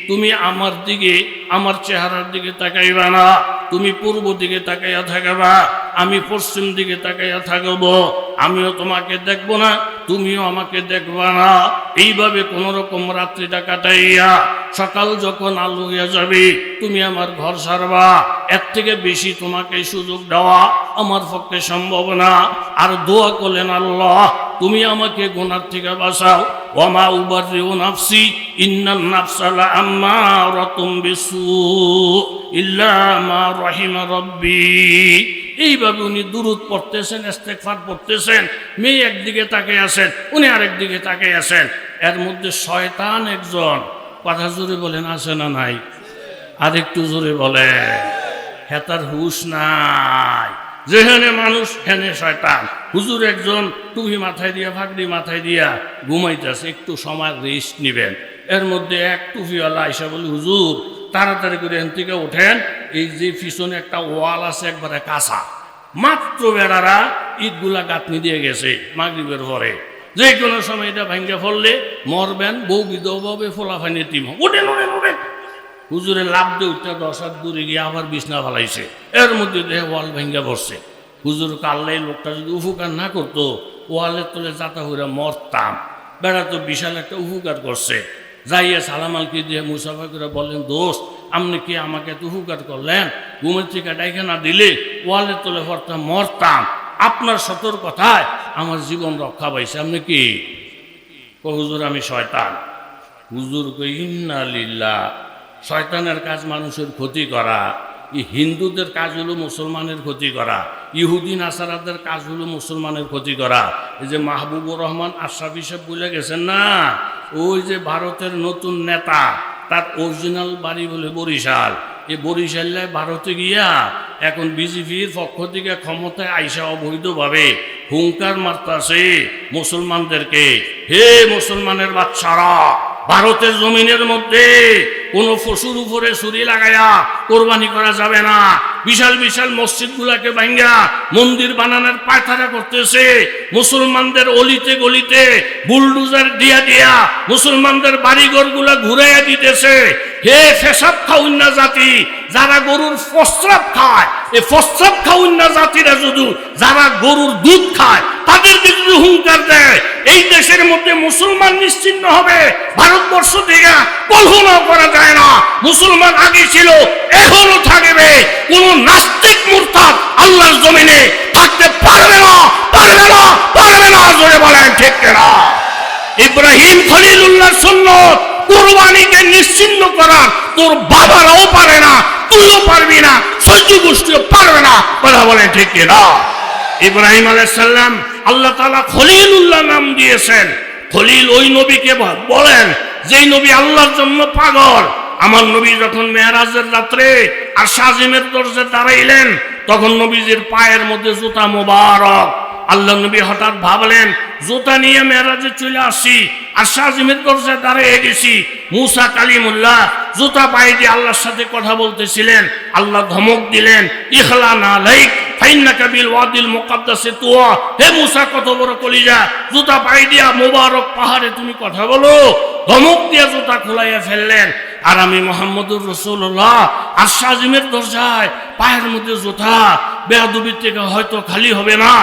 [SPEAKER 1] তুমি আমার দিকে, আমার চেহারার দিকে তাকাইবা না, তুমি পূর্ব দিকে তাকাইয়া থাকবা, আমি পশ্চিম দিকে তাকাইয়া থাকব। আমিও তোমাকে দেখব না, তুমিও আমাকে দেখবা না। এইভাবে কোন রকম রাত্রিটা কাটাইয়া সকাল যখন আলো হইয়া যাবে, তুমি আমার ঘর ছাড়বা। এর থেকে বেশি তোমাকে সুযোগ দেওয়া আমার পক্ষে সম্ভব না। আর দোয়া করলেন, আল্লাহ তুমি আমাকে গুনাহ থেকে বাঁচাও। ওয়ামা উবাররিউ নাফসি ইন্নান নাফসা লাআম্মারাতুম বিসু ইল্লা মা রাহিমা রাব্বি। এইভাবে উনি দুরূদ পড়তেছেন, ইস্তেগফার পড়তেছেন। মেয়ে একদিকে তাকিয়ে আছেন, উনি আরেক দিকে তাকিয়ে আছেন। এর মধ্যে শয়তান একজন, কথা জোরে বলেন, আছে না নাই? আর একটু জোরে বলে, হেতার হুশ নাই। যেখানে মানুষ হেনে শয়তান। হুজুর একজন টুপি মাথায় দিয়া, ফাগড়ি মাথায় দিয়া ঘুমাইতেছে, একটু সময় রেস্ট নিবেন। এর মধ্যে এক টুপিওয়ালা আইসা বলি, হুজুর তাড়াতাড়ি করে এখান থেকে ওঠেন, এই যে পিছনে একটা ওয়াল আছে একবারে কাঁচা, মাত্র বেড়ারা ইটগুলা গাঁথনি দিয়ে গেছে মাগরিবের পরে, যে কোনো সময় এটা ভেঙে ফেললে মরবেন, বউ বিধবাবে ফোলাফানি টিম, ওঠেন ওঠেন ওঠেন। হুজুরে লাভ দিয়ে উঠতে 10 হাত দূরে গিয়ে আবার বিছনা ফেলাইছে। এর মধ্যে দেখে ওয়াল ভেঙে পড়ছে। হুজুর কাল্লাই লোকটা যদি উপকার না করতো, ওয়ালের তলে যাতা হইয়া মরতাম। বেড়া তো বিশাল একটা উপকার করছে। যাইয়া সালামালকে দিয়ে মুসাফা করে বললেন, দোস্ত আপনি কি আমাকে এত উপকার করলেন, ঘুমের থেকে ডাইকে না দিলে ওয়ালের তলে পড়তাম, মরতাম। আপনার সতর্কতায় আমার জীবন রক্ষা পাইছে। আপনি কি? হুজুর আমি শয়তান। হুজুর কই, ইন্না লিল্লাহ। শয়তানের কাজ মানুষের ক্ষতি করা। এই হিন্দুদের কাজ হলো মুসলমানের ক্ষতি করা, ইহুদি নাসারাদের কাজ হলো মুসলমানের ক্ষতি করা। এই যে মাহবুবুর রহমান আশরাফি সাহেব বলে গেছেন না, ওই যে ভারতের নতুন নেতা, তার অরিজিনাল বাড়ি বলে বরিশাল। এই বরিশাল্লায় ভারতে গিয়া এখন বিজেপির পক্ষ থেকে ক্ষমতায় আইসা অবৈধভাবে হুঙ্কার মারতাছে মুসলমানদেরকে, হে মুসলমানের বাচ্চারা, ভারতের জমিনের মধ্যে কোন পশুর উপরে ছুরি লাগায়া কোরবানি করা যাবে না। বিশাল বিশাল মসজিদগুলাকে ভাঙ্গা মন্দির বানানোর পায়তারা করতেছে। মুসলমানদের অলিতে গলিতে বুলডোজার দিয়া দিয়া মুসলমানদের বাড়িঘরগুলা ঘুরাইয়া দিতেছে। হে ফেসাব খাউন্না জাতি, যারা গরুর প্রস্রাব খায়, এই প্রস্রাব খাউন্না জাতিরা যদি যারা গরুর দুধ খায় তাদেরকে যদি হুঙ্কার দেয়, এই দেশের মধ্যে মুসলমান নিশ্চিহ্ন হবে ভারতবর্ষ থেকে কল্পনা করা যায় না। মুসলমান আগে ছিল, এখনো থাকবে। কোন নাস্তিক মুরতাদ আল্লাহর জমিনে থাকতে পারবে না, পারবে না, পারবে না। জোরে বলেন ঠিক কিনা? ইব্রাহিম খলিলুল্লাহর সুন্নাত কুরবানিকে নিশ্চিহ্ন করা তোর বাবারাও পারে না, তুইও পারবি না, সহ্য গোষ্ঠীও পারবে না। কথা বলেন ঠিক কিনা? ইব্রাহিম আলাইহিস সালাম আল্লাহ তাআলা খলিলুল্লাহ নাম দিয়েছেন। খলিল ওই নবীকে বলেন যেই নবী আল্লাহর জন্য পাগল। আমার নবী যখন মেরাজের রাত্রে আর শাজিমের দরজায় দাঁড়াইলেন, তখন নবীজির পায়ের মধ্যে জুতা মোবারক। আল্লাহ নবী হঠাৎ ভাবলেন জুতা নিয়ে মেরাজে চলে আসি, আর শাজিমের দরজায় দাঁড়িয়ে গেছি। মুসা কালিমুল্লাহ জুতা পায়ে দিয়ে আল্লাহর সাথে কথা বলতেছিলেন। আল্লাহ ধমক দিলেন, ইখলা না লাইক ফাইন্নাকা বিল ওয়াদিল মুকাদ্দাসে তুয়া। হে মুসা, কত বড় কলিজা, জুতা পায়ে দিয়া মোবারক পাহাড়ে তুমি কথা বলো। ধমক দিয়ে জুতা খোলাইয়া ফেললেন। আর আমি মুহাম্মদুর রাসূলুল্লাহ আর শাজিমের দরজায় পায়ের মধ্যে জুতা, বেয়াদবির থেকে হয়তো খালি হবে না।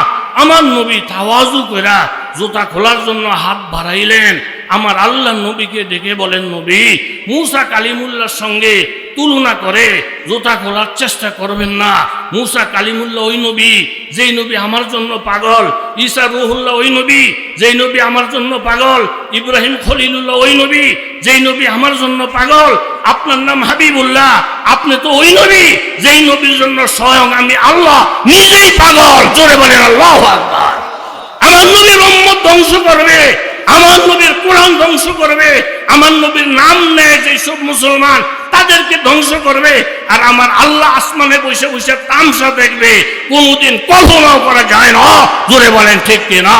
[SPEAKER 1] আমার নবী তাওয়াজু কইরা জুতা খোলার জন্য হাত বাড়াইলেন। আমার আল্লাহ নবীকে ডেকে বলেন, নবী, মুসা কালিমুল্লাহর সঙ্গে তুলনা করে জুতা খোলার চেষ্টা করবেন না। মুসা কালিমুল্লাহ ওই নবী যেই নবী আমার জন্য পাগল। ঈসা রুহুল্লাহ ওই নবী যেই নবী আমার জন্য পাগল। ইব্রাহিম খলিলুল্লাহ ওই নবী যেই নবী আমার জন্য পাগল। আপনার নাম হাবিবুল্লাহ, আপনি তো ওই নবী যেই নবীর জন্য স্বয়ং আমি আল্লাহ নিজেই পাগল। জোরে বলেন আল্লাহু আকবার। আমার নবীর উম্মত ধ্বংস করবে, আমার নবীর কোরআন ধ্বংস করবে, আমার নবীর নাম নেয় যেসব মুসলমান তাদেরকে ধ্বংস করবে। আর আমার আল্লাহ আসমানে বসে বসে তামসা দেখবে, কোনদিন কল্পনাও করা যায় না। জোরে বলেন ঠিক কিনা?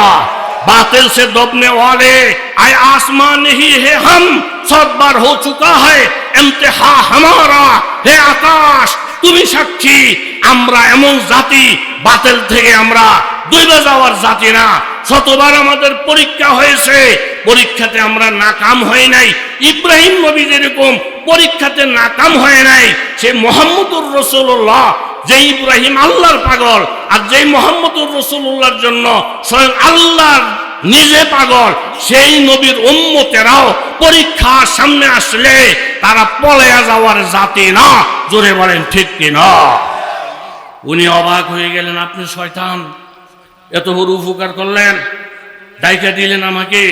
[SPEAKER 1] बातिल से दबने वाले आए आसमान नहीं है हम, 100 बार हो चुका है इम्तिहा हमारा। हे आकाश তুমি সাক্ষী, আমরা এমন জাতি বাতিল থেকে আমরা দূরে যাওয়ার জাতি না। 100 বার আমাদের পরীক্ষা হয়েছে, পরীক্ষাতে আমরা নাকাম হই নাই। ইব্রাহিম নবী যেরকম পরীক্ষাতে নাকাম হয় নাই, সে মুহাম্মদুর রাসূলুল্লাহ যে ইব্রাহিম আল্লাহর পাগল, আর যে মুহাম্মদুর রাসূলুল্লাহর জন্য স্বয়ং আল্লাহ নিজে পাগল, সেই নবীর উম্মতেরাও পরীক্ষার সামনে আসলে তারা পলায়া যাওয়ার জাতি না। জোরে বলেন ঠিক কিনা? উনি অবাক হয়ে গেলেন, আপনি শয়তান, এত বড় উপকার করলেন, ডাইকা দিলেন আমাকে।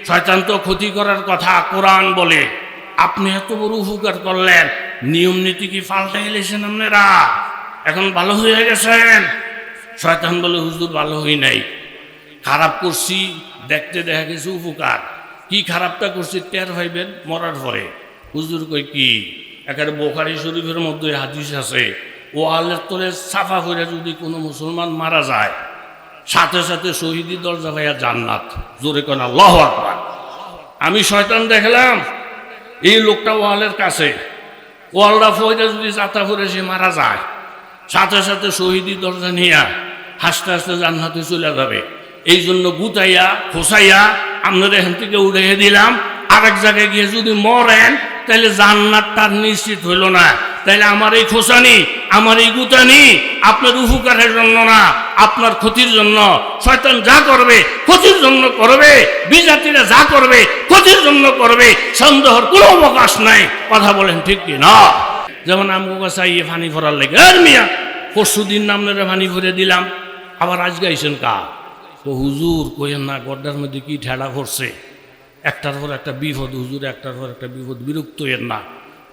[SPEAKER 1] শয়তান তো ক্ষতি করার কথা কোরআন বলে, আপনি এত বড় উপকার করলেন, নিয়ম নীতি কি পাল্টে এলেছেন আপনারা? এখন ভালো হয়ে গেছেন? শয়তান বলে, হুজুর ভালো হই নাই, খারাপ করছি, দেখতে দেখা গেছে উপকার। কি খারাপটা করছি টের পাইবেন মরার পরে। হুজুর কই কি? একেবারে বুখারী শরীফের মধ্যে হাদিস আছে, ও আল্লাহর তলে সাফা করে যদি কোনো মুসলমান মারা যায়, সাথে সাথে শহীদি দরজা ভাইয়া জান্নাত। জোরে কোন আল্লাহু আকবার। আমি শয়তান দেখলাম এই লোকটা ওয়ালের কাছে, ওয়ালটা ফয়দা যদি চাতা করে সে মারা যায়, সাথে সাথে শহীদি দরজা নিয়ে হাসতে হাসতে জান্নাতে চলে যাবে। এই জন্য গুতাইয়া খোসাইয়া আপনাদের এখান থেকে উড়িয়ে দিলাম। আরেক জায়গায় গিয়ে যদি মরেন তাহলে জান্নাতটা নিশ্চিত হইল না। তাইলে আমার এই খোসানি, আমার এই গুতানি আপনার উপকারের জন্য না, আপনার ক্ষতির জন্য। শয়তান যা করবে ক্ষতির জন্য করবে, বিজাতিরা যা করবে ক্ষতির জন্য করবে, সন্দেহের কোনো অবকাশ নাই। কথা বলেন ঠিক কি না? যেমন আমগো চাইয়ে পানি ভরার লেগে, আর মিয়া পরশু দিন আপনারা পানি ভরে দিলাম, আবার আজ গাইছেন কা? তো হুজুর কইেন না, গড্ডার মধ্যে কি ঠেলা পড়ছে, একটার পর একটা বিপদ হুজুর, একটার পর একটা বিপদ। বিরক্ত হইেন না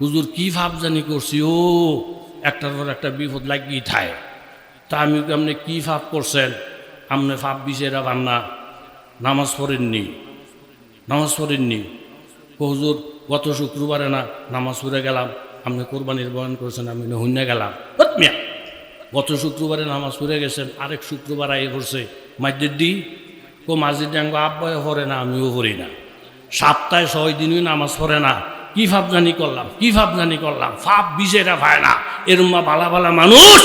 [SPEAKER 1] হুজুর, কি ভাব জানি করছি, ও একটার পর একটা বিপদ লাগিয়ে থায়। তা আমি আপনি কি ভাব করছেন? আপনি ভাব বিচারা পান না, নামাজ পড়েননি, নামাজ পড়েননি। হুজুর গত শুক্রবারে না নামাজ পড়ে গেলাম, আপনি কোরবানির বয়ান করেছেন, আমি হইনা গেলাম। মিয়া গত শুক্রবারে নামাজ পড়ে গেছেন, আরেক শুক্রবার আগে করছে মাইদের দি কো মাঝির ডাঙ্গ আব্বায় পড়ে না, আমিও পড়ি না। সপ্তাহে 6 দিনই নামাজ পড়ে না, কি ভাবজানি করলাম, কি ভাবজানি করলাম, ফাপ বিষয়টা পায় না। এরম্মা ভালা ভালা মানুষ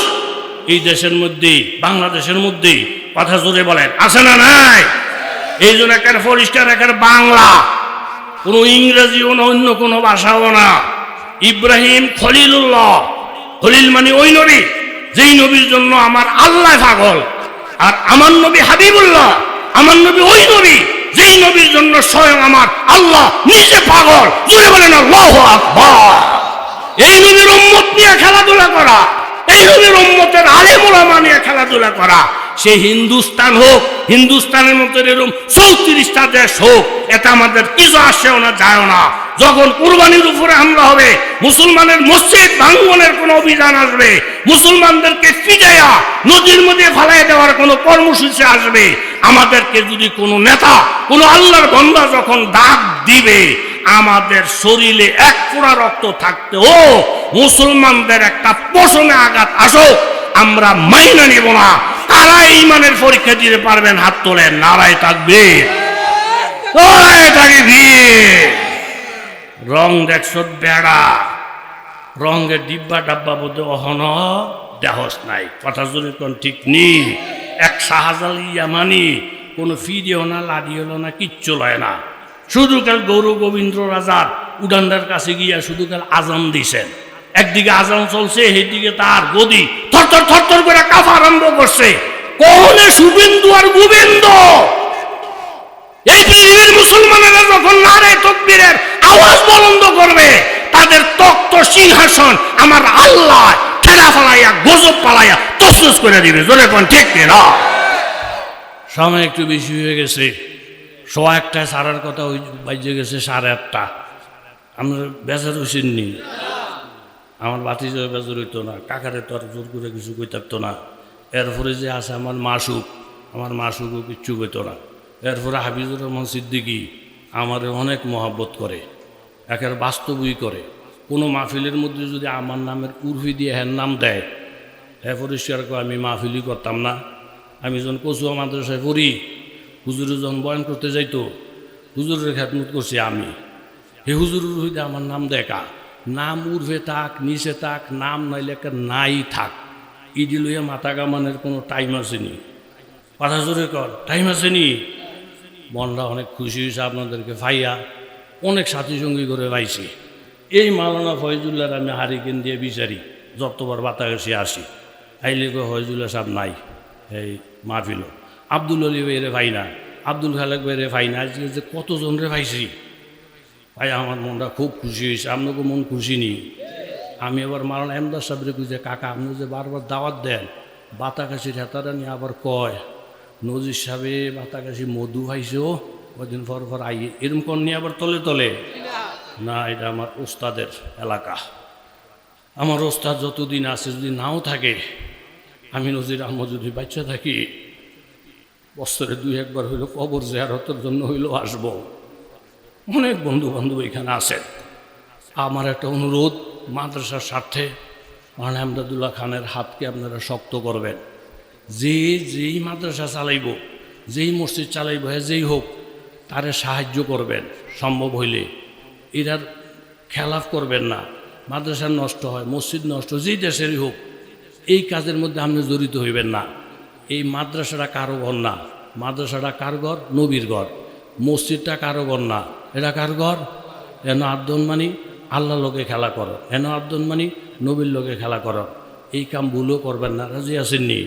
[SPEAKER 1] এই দেশের মধ্যে, বাংলাদেশের মধ্যে, কথা জোরে বলেন, আছে না নাই? এই জন্য একের পরিষ্কার, একের বাংলা, কোনো ইংরেজিও না, অন্য কোনো ভাষাও না। ইব্রাহিম খলিলুল্লাহ, খলিল মানে ওই নবী যেই নবীর জন্য আমার আল্লাহ পাগল, আর আমার নবী হাবিবুল্লাহ, আমার নবী ওই নবী যেই নবীর জন্য স্বয়ং আমার আল্লাহ নিজে পাগল। জোরে বলেন আল্লাহু আকবার। এই নবীর উম্মত নিয়ে খেলাধুলা করা, এই নবীর উম্মতের আলেম ওলামা নিয়ে খেলাধুলা করা, সে হিন্দুস্তান হোক, হিন্দুস্তানের মতো এরকম 34টা দেশ হোক, এটা আমাদের কিছু আসেও না, যায়ও না। যখন কুরবানির উপরে হামলা হবে, মুসলমানের মসজিদ ভাঙনের কোনো অভিযান আসবে, মুসলমানদেরকে পিটাইয়া নদীর মধ্যে ফালাই দেওয়ার কোনো কর্মসূচি আসবে, আমাদেরকে যদি কোনো নেতা, কোনো আল্লাহর বান্দা যখন ডাক দিবে, আমাদের শরীরে এক ফোঁটা রক্ত থাকতেও মুসলমানদের একটা পোষণে আঘাত আসুক, আমরা মাইনা নিব না। কারা ঈমানের পরীক্ষা দিতে পারবেন? হাত তোলেন। নারায়ে তাকবীর, নারায়ে তাকবীর। রং দেখছ বেড়া, রঙের ডিব্বা ডাব্বা বোধে অহন দেহস নাই, কথা যদি কোন ঠিক নেই। এক শাহজাল ইয়ামানি কোনো ফিরেও না, লাড়ি হলো না, কিচ্ছু লয় না, শুধু কাল গৌর গোবিন্দ রাজার উডান্ডার কাছে গিয়া শুধু কাল আজান দিছেন। একদিকে আজান চলছে, সেইদিকে তার গদি থরথর থরথর করে কাঁপা আরম্ভ করছে। কোনে শুভেন্দু আর গোবিন্দ, এই পৃথিবীর মুসলমানেরা যখন নারে তাকবীরের আওয়াজ বন্ধ করবে, তাদের তক্ত সিংহাসন আমার আল্লাহ ঠেলা ফালাইয়া, গজব পালাইয়া তসনস করে দিবে। জোরে কোন ঠিক না? সময় একটু বেশি হয়ে গেছে, 1:15 সারার কথা ওই বাজে গেছে 8:30। আমরা বেজার হইছেননি? আমার বাতিজা বেজার হইতো না, কাকারে তো আর জোর করে কিছু কই থাকতো না। এরপরে যে আছে আমার মাসুক, আমার মাসুকও কিচ্ছু কইতো না। এরপরে হাফিজুর রহমান সিদ্দিকী আমারে অনেক মহব্বত করে, একের বাস্তবই করে। কোনো মাহফিলের মধ্যে যদি আমার নামের উর্ফি দিয়ে হ্যার নাম দেয়, হ্যাঁ পরিষ্কার করে আমি মাহফিলই করতাম না। আমি যখন কচুয়া মাদ্রাসায় পড়ি, হুজুরে যখন বয়ান করতে যাইতো, হুজুরের খেদমত করছি আমি। হে হুজুরের হইতে আমার নাম দেখা, নাম উর্ফে থাক, নিচে থাক, নাম নাইলে একটা নাই থাক, ইডি লইয়া মাথা কামানের কোনো টাইম আসেনি। কথা জোরে কর, টাইম আসেনি? মনটা অনেক খুশি হয়েছে আপনাদেরকে পাইয়া, অনেক সাথী সঙ্গী করে পাইছি। এই মাওলানা ফয়জুল্লাহর আমি হারিকেন দিয়ে বিচারি, যতবার বাতাগাছি আসি, আইলে গো ফয়জুল্লাহ সাহেব নাই এই মাহফিল। আব্দুল আলী ভাইরে ভাই না, আব্দুল খালেক ভাইরে ভাই না, আজকে যে কতজন রে পাইছি ভাই, আমার মনটা খুব খুশি হয়েছে। আপনাকে মন খুশি নি? আমি এবার মাওলানা এমদাদ সাহেবরে বুঝে, কাকা আপনি যে বারবার দাওয়াত দেন, বাতাকাশির হেতারা নিয়ে আবার কয় নজির সাহেবে বাতাকাশি মধু খাইছো, কদিন পর পর আই, এরকম কর নিয়ে আবার তলে তলে না। এটা আমার ওস্তাদের এলাকা, আমার ওস্তাদ যতদিন আছে, যদি নাও থাকে, আমি নজির আহমদ যদি বাচ্চা থাকি, বছরে 2-1 হইলো কবর জিয়ারতের জন্য হইলো আসবো। অনেক বন্ধু বান্ধব এখানে আছেন। আমার একটা অনুরোধ, মাদ্রাসার স্বার্থে মাওলানা এমদাদুল্লাহ খানের হাতকে আপনারা শক্ত করবেন। যেই মাদ্রাসা চালাইব, যেই মসজিদ চালাইব, হ্যাঁ যেই হোক, তারে সাহায্য করবেন সম্ভব হইলে। এটার খেলাফ করবেন না। মাদ্রাসা নষ্ট হয়, মসজিদ নষ্ট, যেই দেশেরই হোক, এই কাজের মধ্যে আপনি জড়িত হইবেন না। এই মাদ্রাসাটা কারো ঘর না, মাদ্রাসাটা কার ঘর? নবীর ঘর। মসজিদটা কারো ঘর না, এটা কার ঘর? এন আর্দন মানি আল্লাহ লোকে খেলা করো, এন আর্দন মানি নবীর লোকে খেলা করো। এই কাম ভুলও করবেন না, রাজি আসেননি?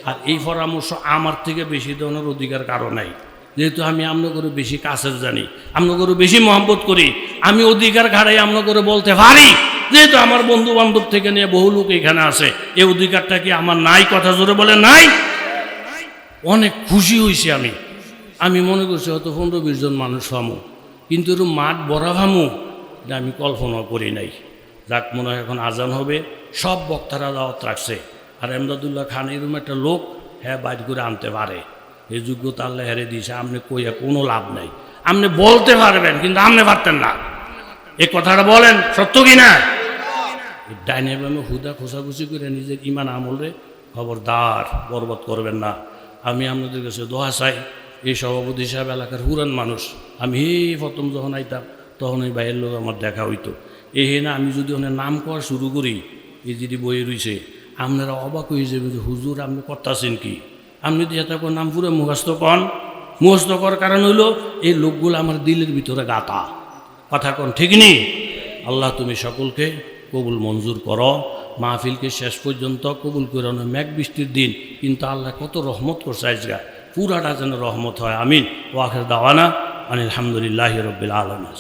[SPEAKER 1] আর এই পরামর্শ আমার থেকে বেশি দেওয়ার অধিকার কারো নাই, যেহেতু আমি আপনাকে বেশি কাছের জানি, আপনাকে বেশি মহব্বত করি। আমি অধিকার ঘাড়াই আপনাকে বলতে পারি, যেহেতু আমার বন্ধু বান্ধব থেকে নিয়ে বহু লোক এখানে আছে। এই অধিকারটা কি আমার নাই? কথা জোরে বলে নাই? অনেক খুশি হয়েছি আমি মনে করছি হয়তো 15-20 জন মানুষ ভামু, কিন্তু এর মাঠ বড়া ভামু এটা আমি কল্পনা করি নাই। যাক, মনে হয় এখন আজান হবে, সব বক্তারা দাওয়াত রাখছে। আর এমদাদুল্লাহ খান এরকম একটা লোক, হ্যাঁ বাইর করে আনতে পারে, এই যোগ্যতা আল্লাহ হেরে দিয়েছে। আপনি কইয়া কোনো লাভ নাই। আপনি বলতে পারবেন, কিন্তু আপনি পারতেন না। এই কথাটা বলেন, সত্য কি না? ডাইনে বামে হুদা খোঁচাখুচি করে নিজের ইমান আমলে খবরদার বরবাদ করবেন না। আমি আপনাদের কাছে দোয়া চাই, এই সভাপতি সাহেব এলাকার পুরান মানুষ। আমি প্রথম যখন আইতাম তখন ওই ভাইয়ের লোক আমার দেখা হইতো। না আমি যদি ওনার নাম করা শুরু করি, এই যদি বইয়ে রয়েছে, আপনারা অবাক হয়ে যাবেন যে হুজুর আপনি করতেছেন কি। আপনি যদি এত নাম পুরো মুখস্থ কন, মুখস্থ করার কারণ হইল এই লোকগুলো আমার দিলের ভিতরে গাতা। কথা কন ঠিক নেই? আল্লাহ তুমি সকলকে কবুল মঞ্জুর করো, মাহফিলকে শেষ পর্যন্ত কবুল করে। মেঘ বৃষ্টির দিন কিন্তু আল্লাহ কত রহমত করছে আজগা, পুরাটা যেন রহমত হয়। আমিন। ওয়াখির দাওয়ানা আলহামদুলিল্লাহি রাব্বিল আলামিন।